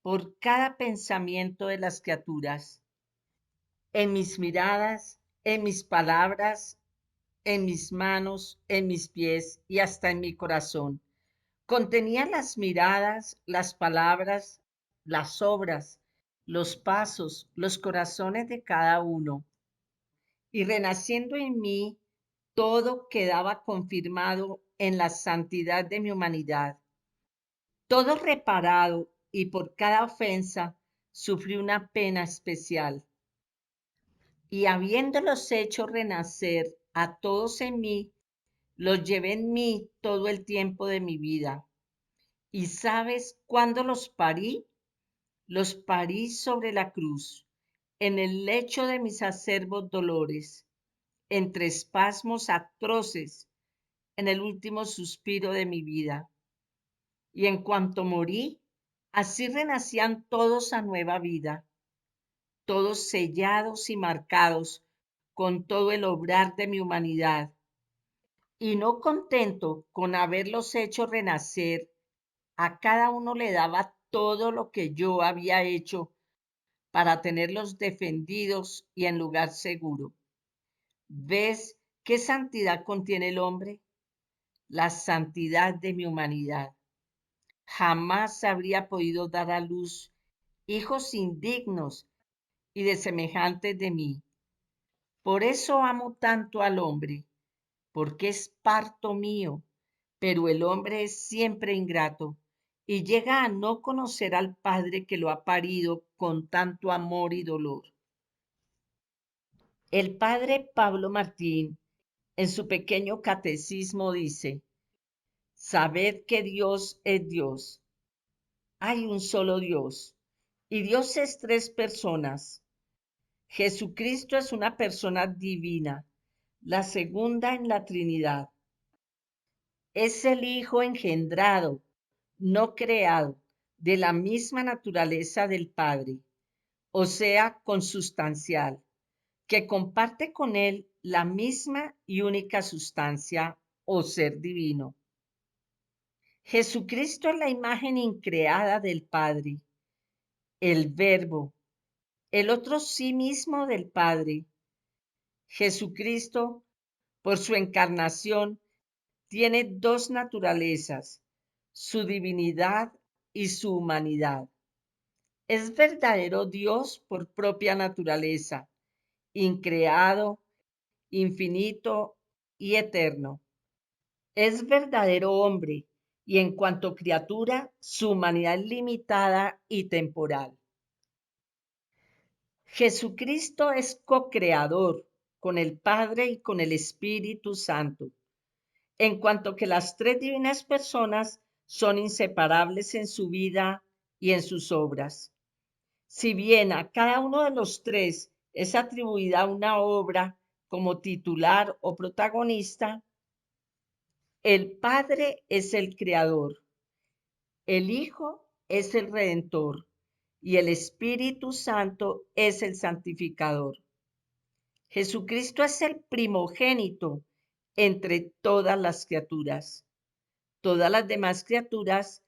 por cada pensamiento de las criaturas. En mis miradas, en mis palabras, en mis manos, en mis pies y hasta en mi corazón. Contenía las miradas, las palabras, las obras, los pasos, los corazones de cada uno. Y renaciendo en mí, todo quedaba confirmado en la santidad de mi humanidad. Todo reparado y por cada ofensa sufrí una pena especial. Y habiéndolos hecho renacer a todos en mí, los llevé en mí todo el tiempo de mi vida. ¿Y sabes cuándo los parí? Los parí sobre la cruz, en el lecho de mis acerbos dolores, entre espasmos atroces, en el último suspiro de mi vida. Y en cuanto morí, así renacían todos a nueva vida, todos sellados y marcados con todo el obrar de mi humanidad. Y no contento con haberlos hecho renacer, a cada uno le daba todo lo que yo había hecho para tenerlos defendidos y en lugar seguro. ¿Ves qué santidad contiene el hombre? La santidad de mi humanidad. Jamás habría podido dar a luz hijos indignos y de semejantes de mí. Por eso amo tanto al hombre, porque es parto mío, pero el hombre es siempre ingrato y llega a no conocer al Padre que lo ha parido con tanto amor y dolor. El padre Pablo Martín, en su pequeño catecismo, dice, sabed que Dios es Dios. Hay un solo Dios, y Dios es tres personas. Jesucristo es una persona divina, la segunda en la Trinidad. Es el Hijo engendrado, no creado, de la misma naturaleza del Padre. o sea, consustancial, que comparte con él la misma y única sustancia o ser divino. Jesucristo es la imagen increada del Padre, el Verbo, el otro sí mismo del Padre. Jesucristo, por su encarnación, tiene dos naturalezas, su divinidad y su humanidad. Es verdadero Dios por propia naturaleza, increado, infinito y eterno. Es verdadero hombre y en cuanto criatura, su humanidad es limitada y temporal. Jesucristo es co-creador con el Padre y con el Espíritu Santo, en cuanto que las tres divinas personas son inseparables en su vida y en sus obras. Si bien a cada uno de los tres es atribuida una obra como titular o protagonista, el Padre es el creador, el Hijo es el redentor y el Espíritu Santo es el santificador. Jesucristo es el primogénito entre todas las criaturas. Todas las demás criaturas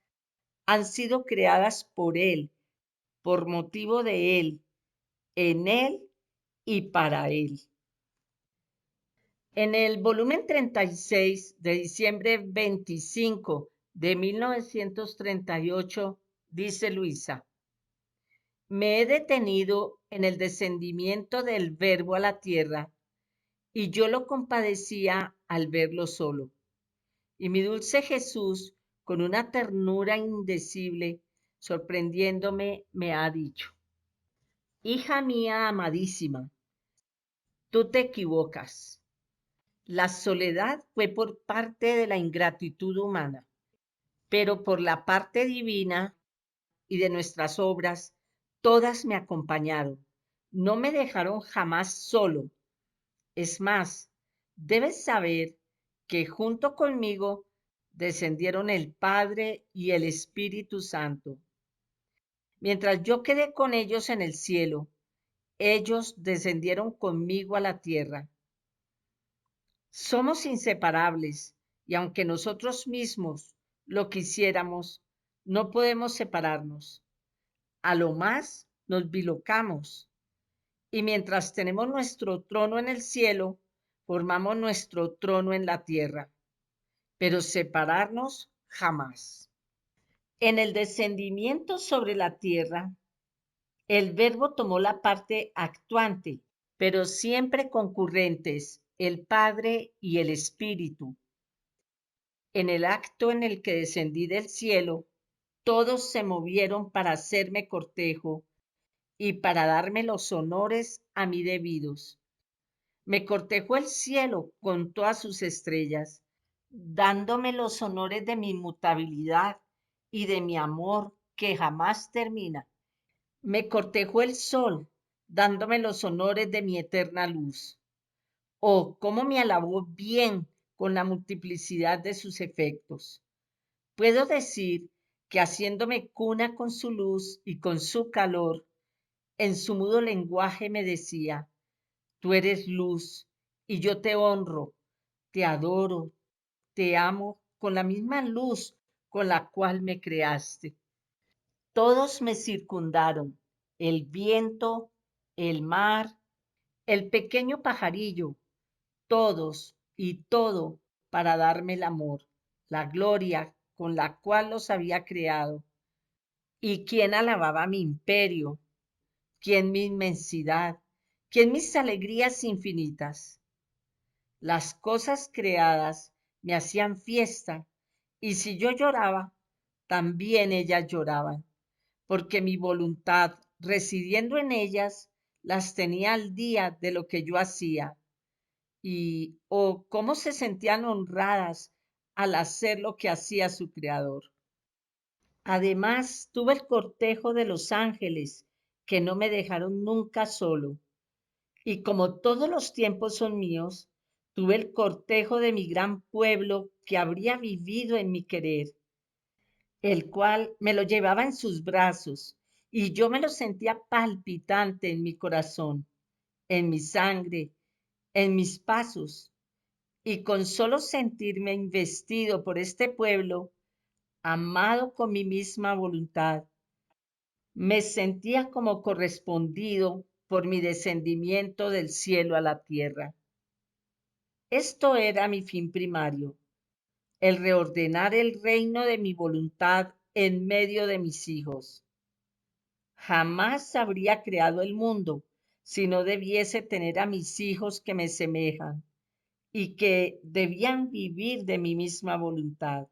han sido creadas por Él, por motivo de Él, en Él y para Él. En el volumen 36 de diciembre 25 de 1938, dice Luisa, me he detenido en el descendimiento del Verbo a la tierra y yo lo compadecía al verlo solo. Y mi dulce Jesús, con una ternura indecible, sorprendiéndome, me ha dicho, hija mía amadísima, tú te equivocas. La soledad fue por parte de la ingratitud humana, pero por la parte divina y de nuestras obras, todas me acompañaron. No me dejaron jamás solo. Es más, debes saber que junto conmigo descendieron el Padre y el Espíritu Santo. Mientras yo quedé con ellos en el cielo, ellos descendieron conmigo a la tierra. Somos inseparables y aunque nosotros mismos lo quisiéramos, no podemos separarnos. A lo más nos bilocamos y mientras tenemos nuestro trono en el cielo, formamos nuestro trono en la tierra, pero separarnos jamás. En el descendimiento sobre la tierra, el verbo tomó la parte actuante, pero siempre concurrentes, el Padre y el Espíritu. En el acto en el que descendí del cielo, todos se movieron para hacerme cortejo y para darme los honores a mí debidos. Me cortejó el cielo con todas sus estrellas, dándome los honores de mi inmutabilidad y de mi amor que jamás termina. Me cortejó el sol, dándome los honores de mi eterna luz. Oh, cómo me alabó bien con la multiplicidad de sus efectos. Puedo decir que haciéndome cuna con su luz y con su calor, en su mudo lenguaje me decía, tú eres luz y yo te honro, te adoro, te amo con la misma luz con la cual me creaste. Todos me circundaron, el viento, el mar, el pequeño pajarillo, todos y todo para darme el amor, la gloria con la cual los había creado. ¿Y quién alababa mi imperio? ¿Quién mi inmensidad? ¿Quién mis alegrías infinitas? Las cosas creadas me hacían fiesta, y si yo lloraba, también ellas lloraban, porque mi voluntad, residiendo en ellas, las tenía al día de lo que yo hacía, y oh, cómo se sentían honradas al hacer lo que hacía su creador. Además, tuve el cortejo de los ángeles, que no me dejaron nunca solo. Y como todos los tiempos son míos, tuve el cortejo de mi gran pueblo que habría vivido en mi querer, el cual me lo llevaba en sus brazos y yo me lo sentía palpitante en mi corazón, en mi sangre, en mis pasos, y con solo sentirme investido por este pueblo, amado con mi misma voluntad, me sentía como correspondido por mi descendimiento del cielo a la tierra. Esto era mi fin primario, el reordenar el reino de mi voluntad en medio de mis hijos. Jamás habría creado el mundo si no debiese tener a mis hijos que me semejan y que debían vivir de mi misma voluntad.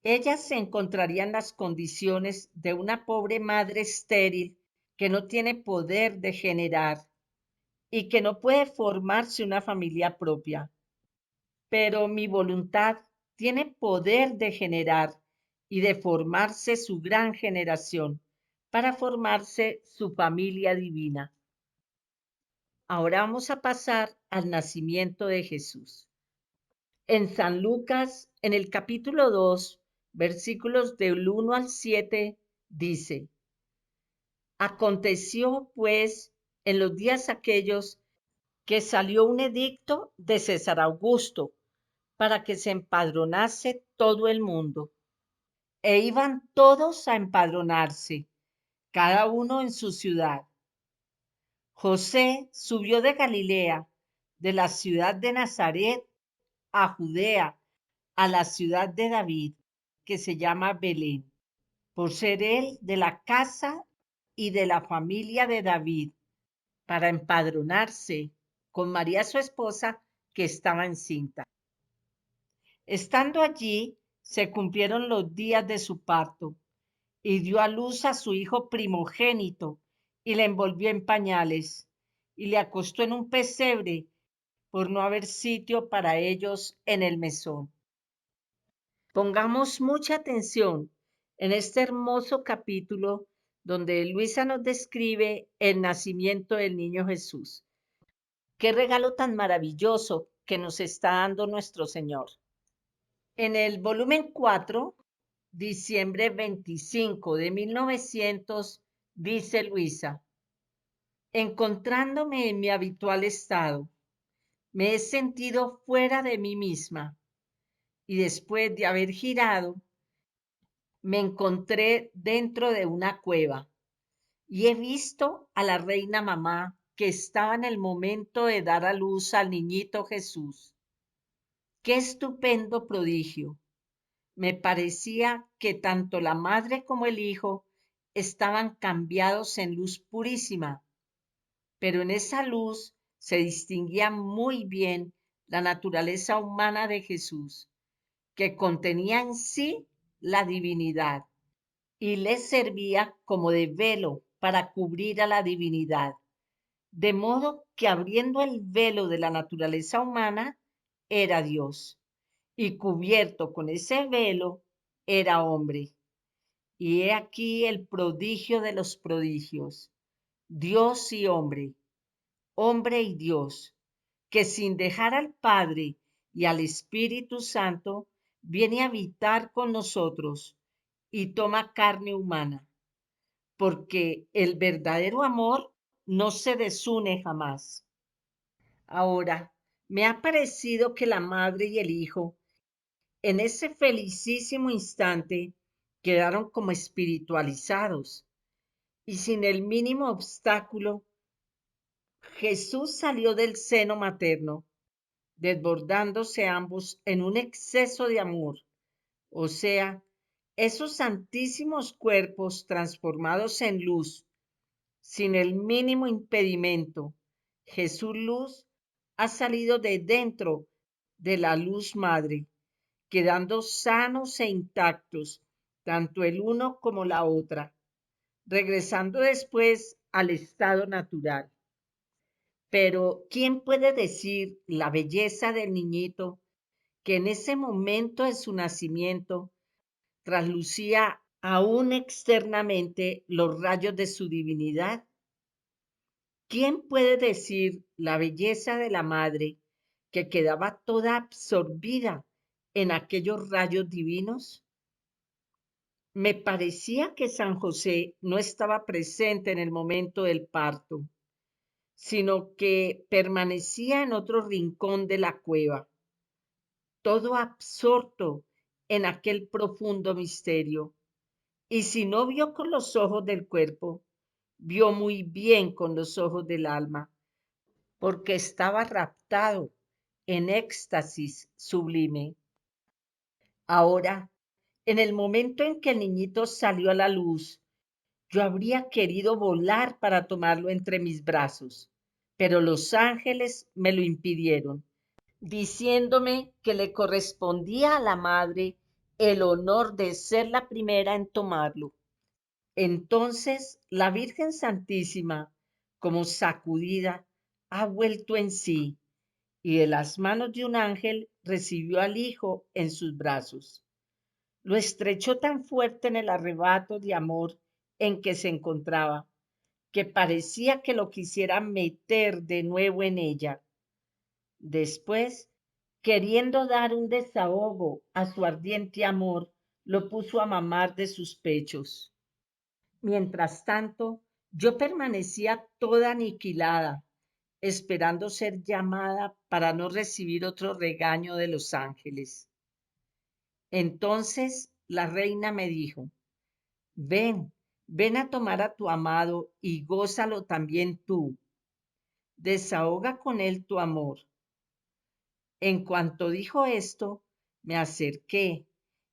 Ellas se encontrarían las condiciones de una pobre madre estéril que no tiene poder de generar y que no puede formarse una familia propia. Pero mi voluntad tiene poder de generar y de formarse su gran generación para formarse su familia divina. Ahora vamos a pasar al nacimiento de Jesús. En San Lucas, en el capítulo 2, versículos del 1 al 7, dice: Aconteció, pues, en los días aquellos que salió un edicto de César Augusto para que se empadronase todo el mundo. E iban todos a empadronarse, cada uno en su ciudad. José subió de Galilea, de la ciudad de Nazaret, a Judea, a la ciudad de David, que se llama Belén, por ser él de la casa y de la familia de David, para empadronarse con María su esposa, que estaba encinta. Estando allí, se cumplieron los días de su parto, y dio a luz a su hijo primogénito, y le envolvió en pañales, y le acostó en un pesebre, por no haber sitio para ellos en el mesón. Pongamos mucha atención en este hermoso capítulo donde Luisa nos describe el nacimiento del niño Jesús. Qué regalo tan maravilloso que nos está dando nuestro Señor. En el volumen 4, diciembre 25 de 1900, dice Luisa: encontrándome en mi habitual estado, me he sentido fuera de mí misma y después de haber girado, me encontré dentro de una cueva y he visto a la reina mamá que estaba en el momento de dar a luz al niñito Jesús. ¡Qué estupendo prodigio! Me parecía que tanto la madre como el hijo estaban cambiados en luz purísima, pero en esa luz se distinguía muy bien la naturaleza humana de Jesús, que contenía en sí la divinidad y le servía como de velo para cubrir a la divinidad, de modo que abriendo el velo de la naturaleza humana era Dios, y cubierto con ese velo era hombre. Y he aquí el prodigio de los prodigios, Dios y hombre, hombre y Dios, que sin dejar al Padre y al Espíritu Santo, viene a habitar con nosotros y toma carne humana, porque el verdadero amor no se desune jamás. Ahora, me ha parecido que la madre y el hijo, en ese felicísimo instante, quedaron como espiritualizados y sin el mínimo obstáculo, Jesús salió del seno materno, desbordándose ambos en un exceso de amor, o sea, esos santísimos cuerpos transformados en luz, sin el mínimo impedimento. Jesús Luz ha salido de dentro de la luz madre, quedando sanos e intactos, tanto el uno como la otra, regresando después al estado natural. Pero, ¿quién puede decir la belleza del niñito que en ese momento de su nacimiento traslucía aún externamente los rayos de su divinidad? ¿Quién puede decir la belleza de la madre que quedaba toda absorbida en aquellos rayos divinos? Me parecía que San José no estaba presente en el momento del parto, sino que permanecía en otro rincón de la cueva, todo absorto en aquel profundo misterio. Y si no vio con los ojos del cuerpo, vio muy bien con los ojos del alma, porque estaba raptado en éxtasis sublime. Ahora, en el momento en que el niñito salió a la luz, yo habría querido volar para tomarlo entre mis brazos, pero los ángeles me lo impidieron, diciéndome que le correspondía a la madre el honor de ser la primera en tomarlo. Entonces la Virgen Santísima, como sacudida, ha vuelto en sí y de las manos de un ángel recibió al Hijo en sus brazos. Lo estrechó tan fuerte en el arrebato de amor en que se encontraba, que parecía que lo quisiera meter de nuevo en ella. Después, queriendo dar un desahogo a su ardiente amor, lo puso a mamar de sus pechos. Mientras tanto, yo permanecía toda aniquilada, esperando ser llamada para no recibir otro regaño de los ángeles. Entonces la reina me dijo: ven, ven a tomar a tu amado y gózalo también tú. Desahoga con él tu amor. En cuanto dijo esto, me acerqué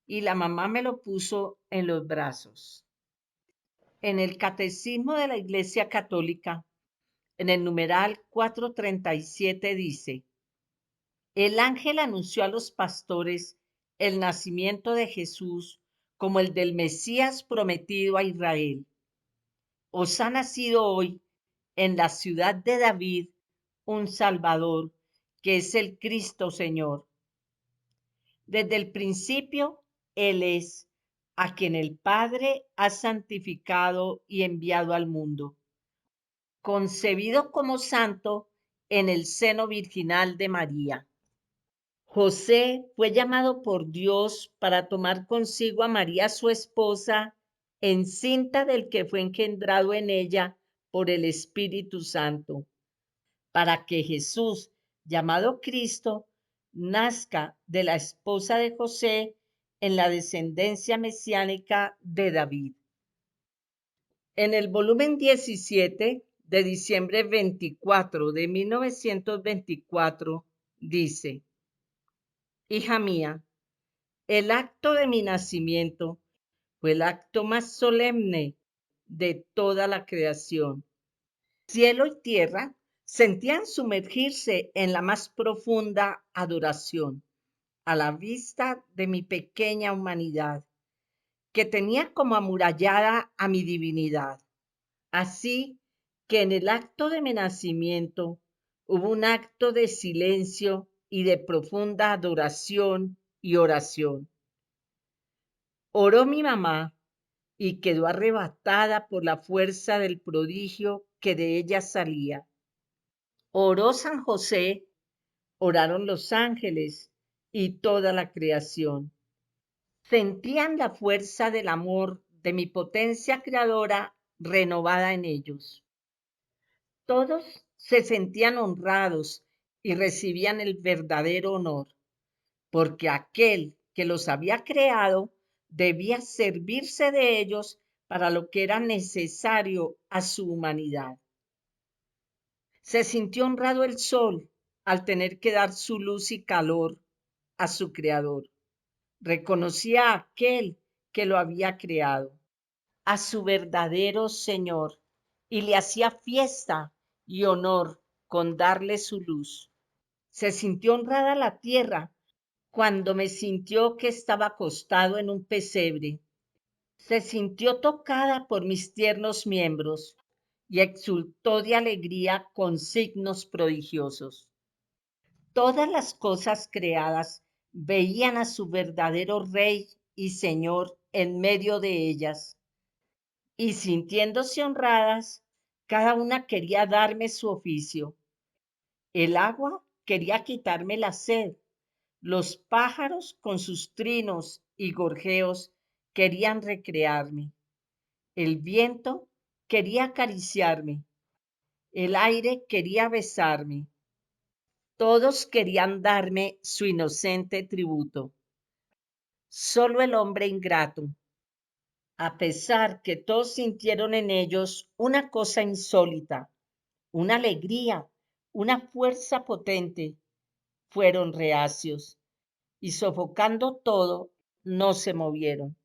y la mamá me lo puso en los brazos. En el Catecismo de la Iglesia Católica, en el numeral 437 dice: el ángel anunció a los pastores el nacimiento de Jesús como el del Mesías prometido a Israel. Os ha nacido hoy en la ciudad de David un Salvador, que es el Cristo Señor. Desde el principio, Él es, a quien el Padre ha santificado y enviado al mundo, concebido como santo en el seno virginal de María. José fue llamado por Dios para tomar consigo a María su esposa, encinta del que fue engendrado en ella por el Espíritu Santo, para que Jesús, llamado Cristo, nazca de la esposa de José en la descendencia mesiánica de David. En el volumen 17 de diciembre 24 de 1924 dice: hija mía, el acto de mi nacimiento fue el acto más solemne de toda la creación. Cielo y tierra sentían sumergirse en la más profunda adoración a la vista de mi pequeña humanidad, que tenía como amurallada a mi divinidad. Así que en el acto de mi nacimiento hubo un acto de silencio y de profunda adoración y oración. Oró mi mamá y quedó arrebatada por la fuerza del prodigio que de ella salía. Oró San José, oraron los ángeles y toda la creación. Sentían la fuerza del amor de mi potencia creadora renovada en ellos. Todos se sentían honrados y recibían el verdadero honor, porque aquel que los había creado debía servirse de ellos para lo que era necesario a su humanidad. Se sintió honrado el sol al tener que dar su luz y calor a su creador. Reconocía a aquel que lo había creado, a su verdadero Señor, y le hacía fiesta y honor con darle su luz. Se sintió honrada la tierra cuando me sintió que estaba acostado en un pesebre. Se sintió tocada por mis tiernos miembros y exultó de alegría con signos prodigiosos. Todas las cosas creadas veían a su verdadero Rey y Señor en medio de ellas, y sintiéndose honradas, cada una quería darme su oficio. El agua quería quitarme la sed, los pájaros con sus trinos y gorjeos querían recrearme, el viento quería acariciarme, el aire quería besarme, todos querían darme su inocente tributo. Solo el hombre ingrato, a pesar que todos sintieron en ellos una cosa insólita, una alegría, una fuerza potente, fueron reacios y sofocando todo, no se movieron.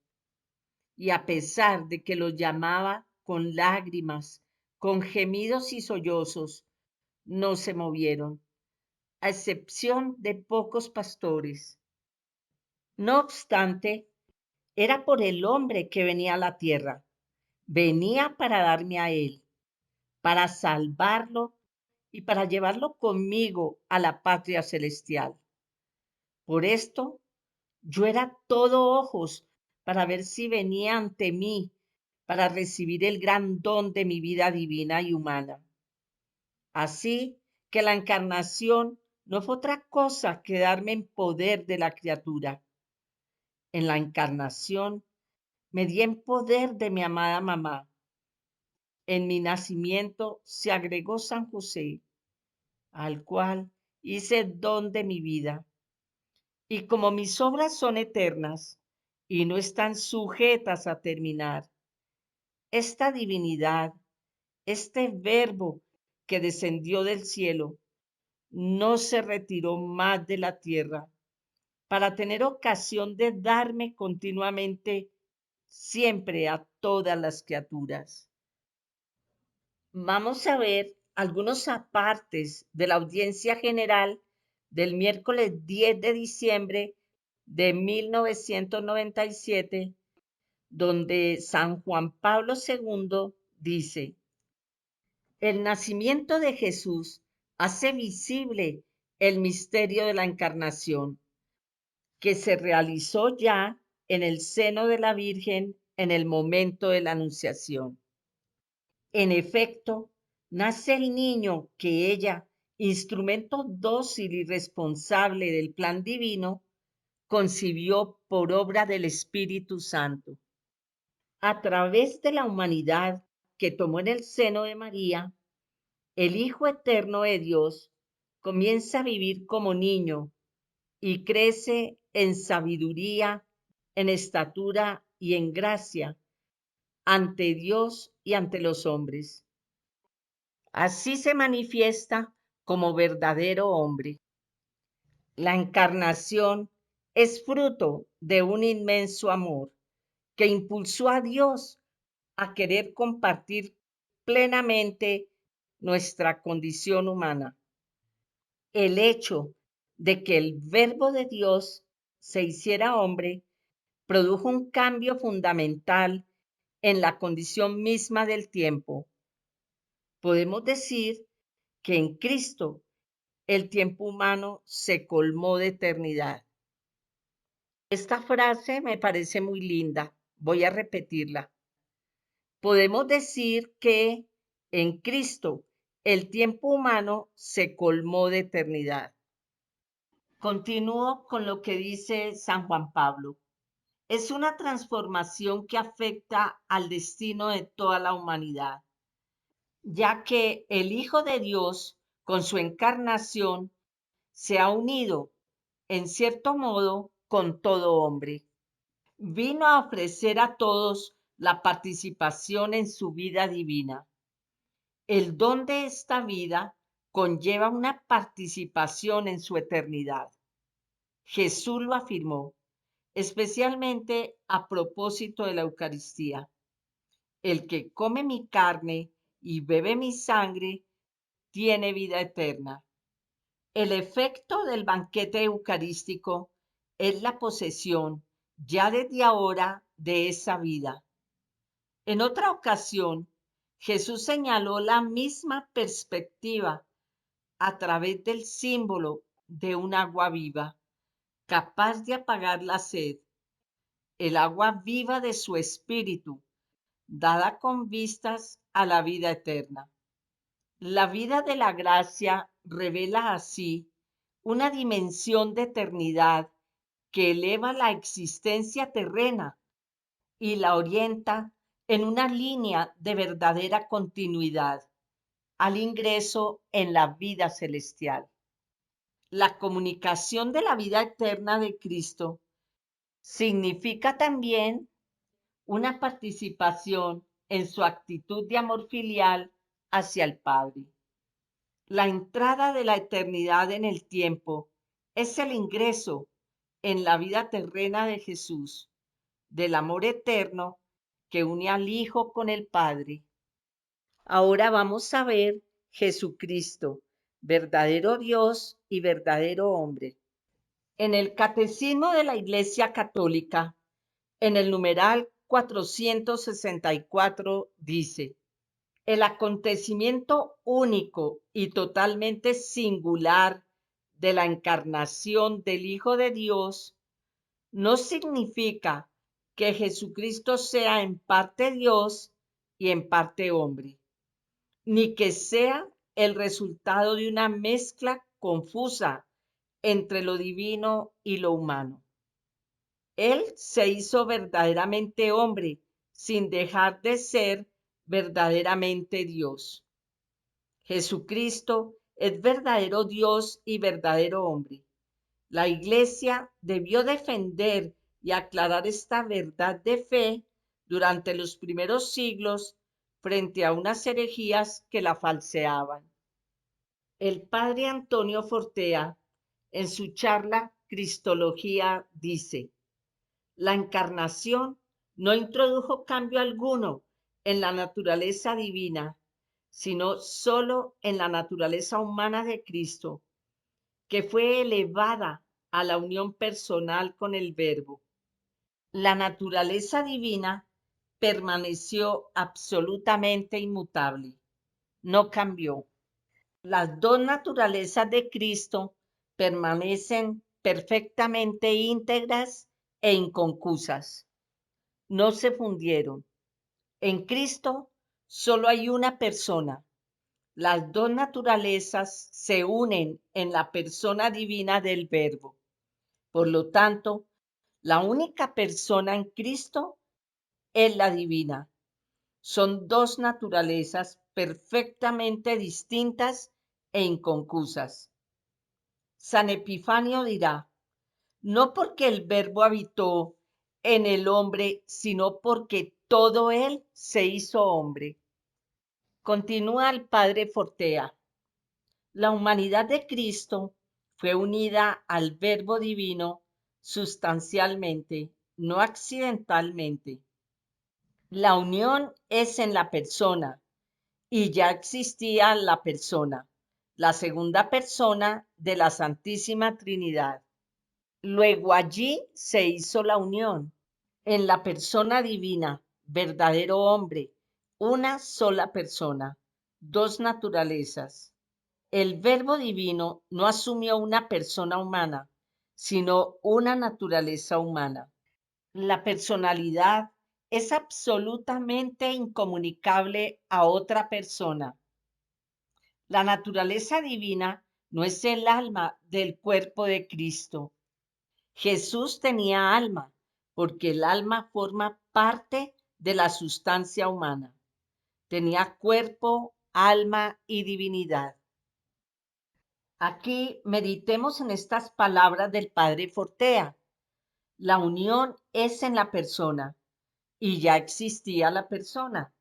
Y a pesar de que los llamaba con lágrimas, con gemidos y sollozos, no se movieron, a excepción de pocos pastores. No obstante, era por el hombre que venía a la tierra. Venía para darme a él, para salvarlo y para llevarlo conmigo a la patria celestial. Por esto, yo era todo ojos para ver si venía ante mí para recibir el gran don de mi vida divina y humana. Así que la encarnación no fue otra cosa que darme en poder de la criatura. En la encarnación me di en poder de mi amada mamá. En mi nacimiento se agregó San José, al cual hice don de mi vida. Y como mis obras son eternas y no están sujetas a terminar, esta divinidad, este verbo que descendió del cielo, no se retiró más de la tierra para tener ocasión de darme continuamente siempre a todas las criaturas. Vamos a ver algunos apartes de la audiencia general del miércoles 10 de diciembre de 1997, donde San Juan Pablo II dice: el nacimiento de Jesús hace visible el misterio de la encarnación, que se realizó ya en el seno de la Virgen en el momento de la Anunciación. En efecto, nace el niño que ella, instrumento dócil y responsable del plan divino, concibió por obra del Espíritu Santo. A través de la humanidad que tomó en el seno de María, el Hijo Eterno de Dios comienza a vivir como niño y crece en sabiduría, en estatura y en gracia ante Dios y ante los hombres. Así se manifiesta como verdadero hombre. La encarnación es fruto de un inmenso amor que impulsó a Dios a querer compartir plenamente nuestra condición humana. El hecho de que el Verbo de Dios se hiciera hombre produjo un cambio fundamental en la condición misma del tiempo. Podemos decir que en Cristo el tiempo humano se colmó de eternidad. Esta frase me parece muy linda. Voy a repetirla. Podemos decir que en Cristo el tiempo humano se colmó de eternidad. Continúo con lo que dice San Juan Pablo. Es una transformación que afecta al destino de toda la humanidad, ya que el Hijo de Dios, con su encarnación, se ha unido, en cierto modo, con todo hombre. Vino a ofrecer a todos la participación en su vida divina. El don de esta vida conlleva una participación en su eternidad. Jesús lo afirmó, especialmente a propósito de la Eucaristía. El que come mi carne y bebe mi sangre tiene vida eterna. El efecto del banquete eucarístico es la posesión, ya desde ahora, de esa vida. En otra ocasión, Jesús señaló la misma perspectiva a través del símbolo de un agua viva, capaz de apagar la sed, el agua viva de su espíritu, dada con vistas a la vida eterna. La vida de la gracia revela así una dimensión de eternidad que eleva la existencia terrena y la orienta en una línea de verdadera continuidad al ingreso en la vida celestial. La comunicación de la vida eterna de Cristo significa también una participación en su actitud de amor filial hacia el Padre. La entrada de la eternidad en el tiempo es el ingreso en la vida terrena de Jesús, del amor eterno que une al Hijo con el Padre. Ahora vamos a ver Jesucristo, verdadero Dios y verdadero hombre. En el Catecismo de la Iglesia Católica, en el numeral 464 dice: el acontecimiento único y totalmente singular de la encarnación del Hijo de Dios no significa que Jesucristo sea en parte Dios y en parte hombre, ni que sea el resultado de una mezcla confusa entre lo divino y lo humano. Él se hizo verdaderamente hombre sin dejar de ser verdaderamente Dios. Jesucristo es verdadero Dios y verdadero hombre. La Iglesia debió defender y aclarar esta verdad de fe durante los primeros siglos frente a unas herejías que la falseaban. El padre Antonio Fortea, en su charla Cristología, dice: la encarnación no introdujo cambio alguno en la naturaleza divina, sino solo en la naturaleza humana de Cristo, que fue elevada a la unión personal con el Verbo. La naturaleza divina permaneció absolutamente inmutable, no cambió. Las dos naturalezas de Cristo permanecen perfectamente íntegras e inconcusas. No se fundieron. En Cristo solo hay una persona. Las dos naturalezas se unen en la persona divina del Verbo. Por lo tanto, la única persona en Cristo es la divina. Son dos naturalezas perfectamente distintas e inconcusas. San Epifanio dirá: no porque el Verbo habitó en el hombre, sino porque todo él se hizo hombre. Continúa el padre Fortea: la humanidad de Cristo fue unida al Verbo divino sustancialmente, no accidentalmente. La unión es en la persona, y ya existía la persona, la segunda persona de la Santísima Trinidad. Luego allí se hizo la unión en la persona divina, verdadero hombre, una sola persona, dos naturalezas. El Verbo divino no asumió una persona humana, sino una naturaleza humana. La personalidad es absolutamente incomunicable a otra persona. La naturaleza divina no es el alma del cuerpo de Cristo. Jesús tenía alma, porque el alma forma parte de la sustancia humana. Tenía cuerpo, alma y divinidad. Aquí meditemos en estas palabras del padre Fortea. La unión es en la persona, y ya existía la persona,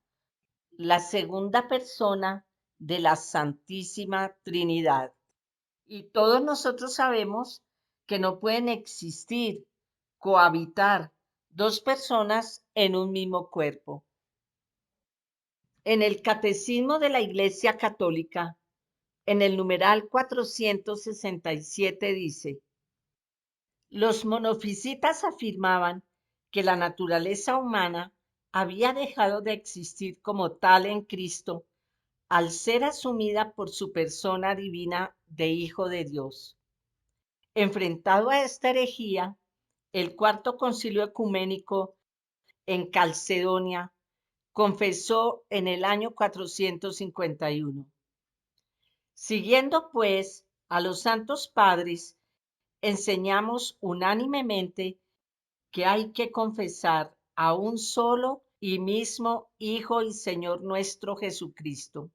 la segunda persona de la Santísima Trinidad. Y todos nosotros sabemos que no pueden existir, cohabitar dos personas en un mismo cuerpo. En el Catecismo de la Iglesia Católica, en el numeral 467 dice: los monofisitas afirmaban que la naturaleza humana había dejado de existir como tal en Cristo al ser asumida por su persona divina de Hijo de Dios. Enfrentado a esta herejía, el Cuarto Concilio Ecuménico en Calcedonia confesó en el año 451: siguiendo pues a los santos padres, enseñamos unánimemente que hay que confesar a un solo y mismo Hijo y Señor nuestro Jesucristo,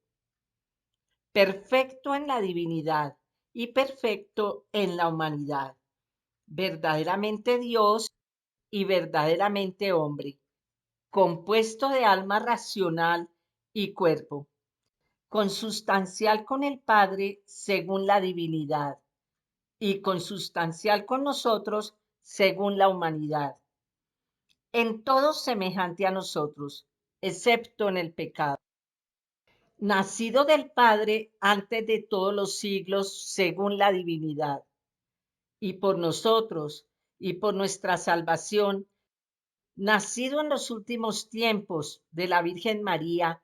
perfecto en la divinidad y perfecto en la humanidad, verdaderamente Dios y verdaderamente hombre, compuesto de alma racional y cuerpo, consustancial con el Padre según la divinidad y consustancial con nosotros según la humanidad, en todo semejante a nosotros, excepto en el pecado. Nacido del Padre antes de todos los siglos según la divinidad, y por nosotros y por nuestra salvación, nacido en los últimos tiempos de la Virgen María,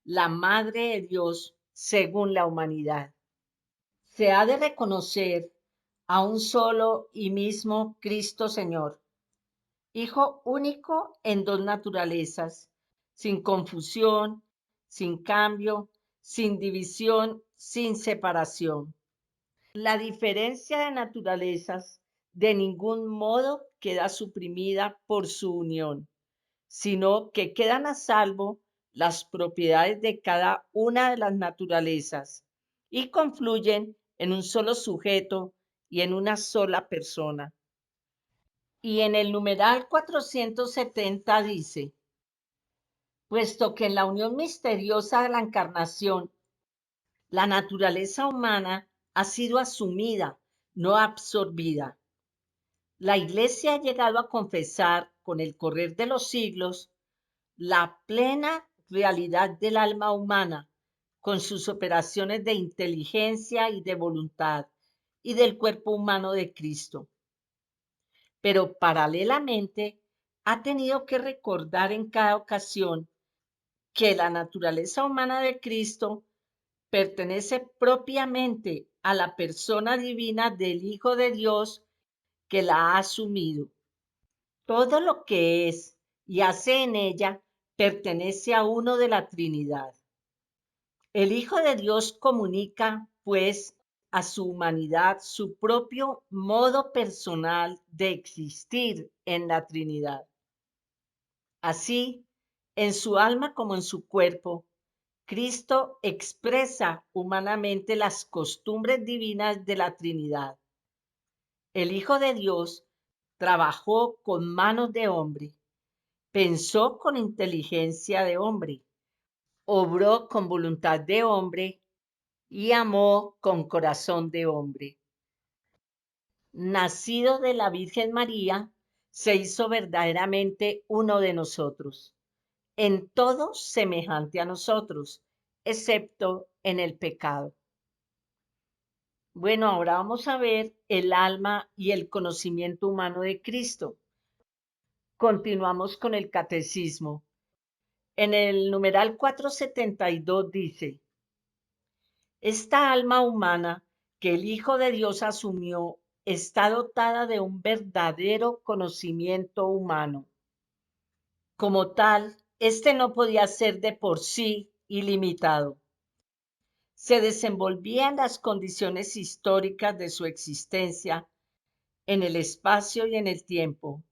la Madre de Dios según la humanidad. Se ha de reconocer a un solo y mismo Cristo Señor, Hijo único en dos naturalezas, sin confusión, sin cambio, sin división, sin separación. La diferencia de naturalezas de ningún modo queda suprimida por su unión, sino que quedan a salvo las propiedades de cada una de las naturalezas y confluyen en un solo sujeto y en una sola persona. Y en el numeral 470 dice, puesto que en la unión misteriosa de la encarnación, la naturaleza humana ha sido asumida, no absorbida. La Iglesia ha llegado a confesar con el correr de los siglos la plena realidad del alma humana, con sus operaciones de inteligencia y de voluntad, y del cuerpo humano de Cristo. Pero paralelamente ha tenido que recordar en cada ocasión que la naturaleza humana de Cristo pertenece propiamente a la persona divina del Hijo de Dios que la ha asumido. Todo lo que es y hace en ella pertenece a uno de la Trinidad. El Hijo de Dios comunica, pues, a su humanidad su propio modo personal de existir en la Trinidad. Así, en su alma como en su cuerpo, Cristo expresa humanamente las costumbres divinas de la Trinidad. El Hijo de Dios trabajó con manos de hombre, pensó con inteligencia de hombre, obró con voluntad de hombre y amó con corazón de hombre. Nacido de la Virgen María, se hizo verdaderamente uno de nosotros, en todo semejante a nosotros, excepto en el pecado. Bueno, ahora vamos a ver el alma y el conocimiento humano de Cristo. Continuamos con el catecismo. En el numeral 472 dice, esta alma humana que el Hijo de Dios asumió está dotada de un verdadero conocimiento humano. Como tal, este no podía ser de por sí ilimitado. Se desenvolvía en las condiciones históricas de su existencia, en el espacio y en el tiempo.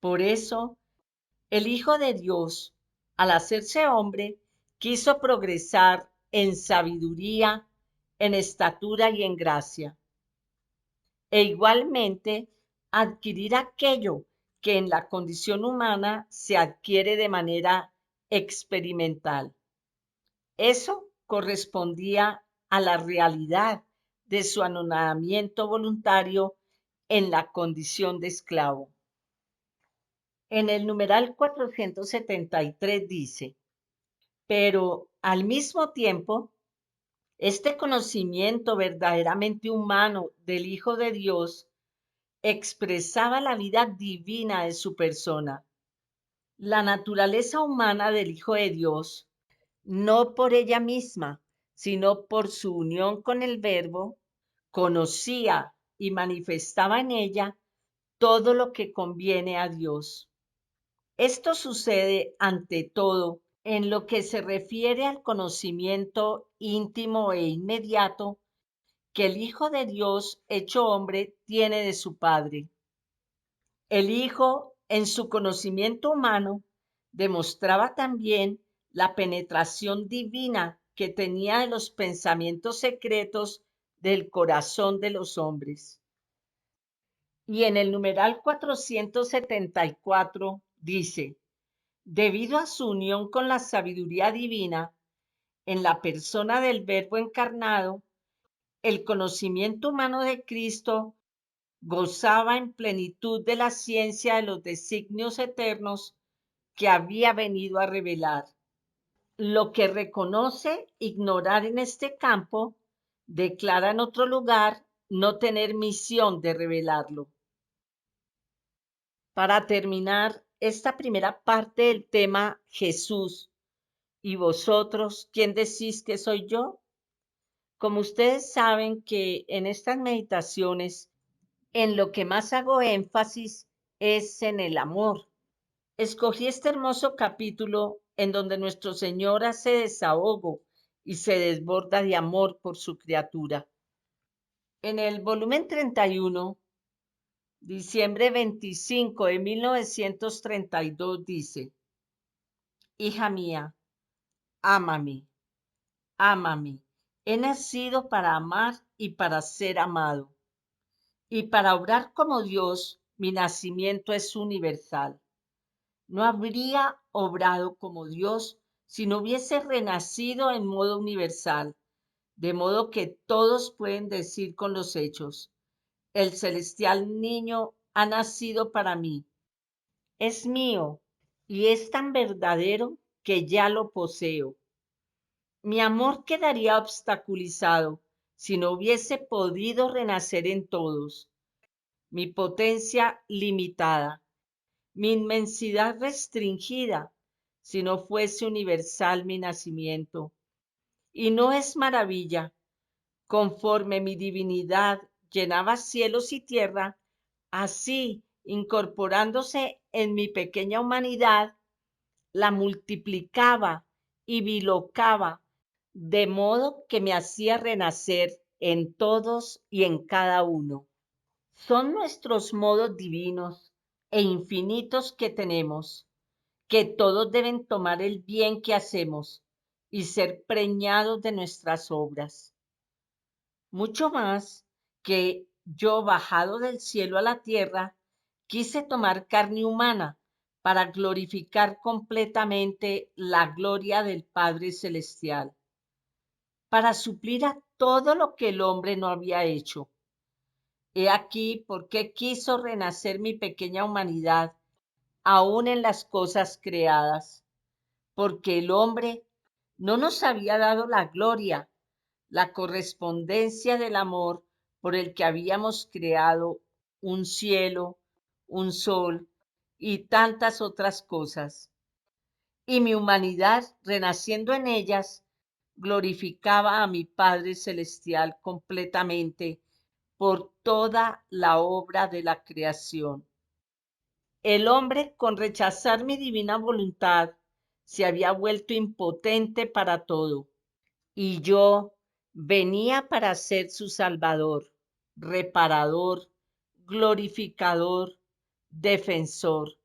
Por eso, el Hijo de Dios, al hacerse hombre, quiso progresar en sabiduría, en estatura y en gracia, e igualmente adquirir aquello que en la condición humana se adquiere de manera experimental. Eso correspondía a la realidad de su anonadamiento voluntario en la condición de esclavo. En el numeral 473 dice, pero al mismo tiempo, este conocimiento verdaderamente humano del Hijo de Dios expresaba la vida divina de su persona. La naturaleza humana del Hijo de Dios, no por ella misma, sino por su unión con el Verbo, conocía y manifestaba en ella todo lo que conviene a Dios. Esto sucede ante todo en lo que se refiere al conocimiento íntimo e inmediato que el Hijo de Dios hecho hombre tiene de su Padre. El Hijo En su conocimiento humano demostraba también la penetración divina que tenía de los pensamientos secretos del corazón de los hombres. Y en el numeral 474 dice, debido a su unión con la sabiduría divina, en la persona del Verbo encarnado, el conocimiento humano de Cristo gozaba en plenitud de la ciencia de los designios eternos que había venido a revelar. Lo que reconoce ignorar en este campo, declara en otro lugar no tener misión de revelarlo. Para terminar esta primera parte del tema Jesús, ¿y vosotros quién decís que soy yo? Como ustedes saben que en estas meditaciones, en lo que más hago énfasis es en el amor. Escogí este hermoso capítulo en donde nuestro Señor hace desahogo y se desborda de amor por su criatura. En el volumen 31, diciembre 25 de 1932, dice, hija mía, ámame, ámame. He nacido para amar y para ser amado. Y para obrar como Dios, mi nacimiento es universal. No habría obrado como Dios si no hubiese renacido en modo universal, de modo que todos pueden decir con los hechos, el celestial niño ha nacido para mí, es mío y es tan verdadero que ya lo poseo. Mi amor quedaría obstaculizado si no hubiese podido renacer en todos, mi potencia limitada, mi inmensidad restringida, si no fuese universal mi nacimiento. Y no es maravilla, conforme mi divinidad llenaba cielos y tierra, así, incorporándose en mi pequeña humanidad, la multiplicaba y bilocaba, de modo que me hacía renacer en todos y en cada uno. Son nuestros modos divinos e infinitos que tenemos, que todos deben tomar el bien que hacemos y ser preñados de nuestras obras. Mucho más que yo, bajado del cielo a la tierra, quise tomar carne humana para glorificar completamente la gloria del Padre Celestial, para suplir a todo lo que el hombre no había hecho. He aquí por qué quiso renacer mi pequeña humanidad, aún en las cosas creadas, porque el hombre no nos había dado la gloria, la correspondencia del amor por el que habíamos creado un cielo, un sol y tantas otras cosas. Y mi humanidad, renaciendo en ellas, glorificaba a mi Padre Celestial completamente por toda la obra de la creación. El hombre, con rechazar mi divina voluntad, se había vuelto impotente para todo, y yo venía para ser su salvador, reparador, glorificador, defensor,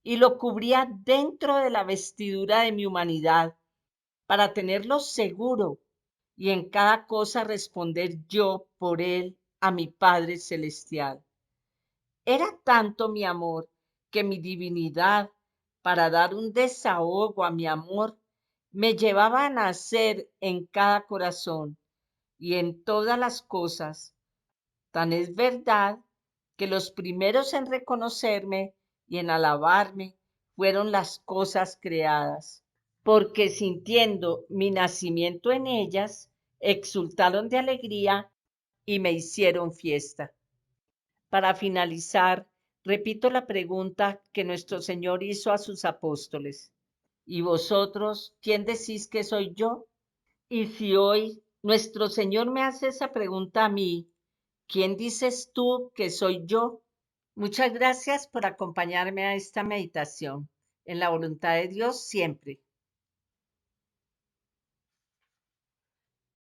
y lo cubría dentro de la vestidura de mi humanidad para tenerlo seguro y en cada cosa responder yo por él a mi Padre Celestial. Era tanto mi amor que mi divinidad, para dar un desahogo a mi amor, me llevaba a nacer en cada corazón y en todas las cosas. Tan es verdad que los primeros en reconocerme y en alabarme fueron las cosas creadas, porque sintiendo mi nacimiento en ellas, exultaron de alegría y me hicieron fiesta. Para finalizar, repito la pregunta que nuestro Señor hizo a sus apóstoles. ¿Y vosotros quién decís que soy yo? Y si hoy nuestro Señor me hace esa pregunta a mí, ¿quién dices tú que soy yo? Muchas gracias por acompañarme a esta meditación. En la voluntad de Dios siempre.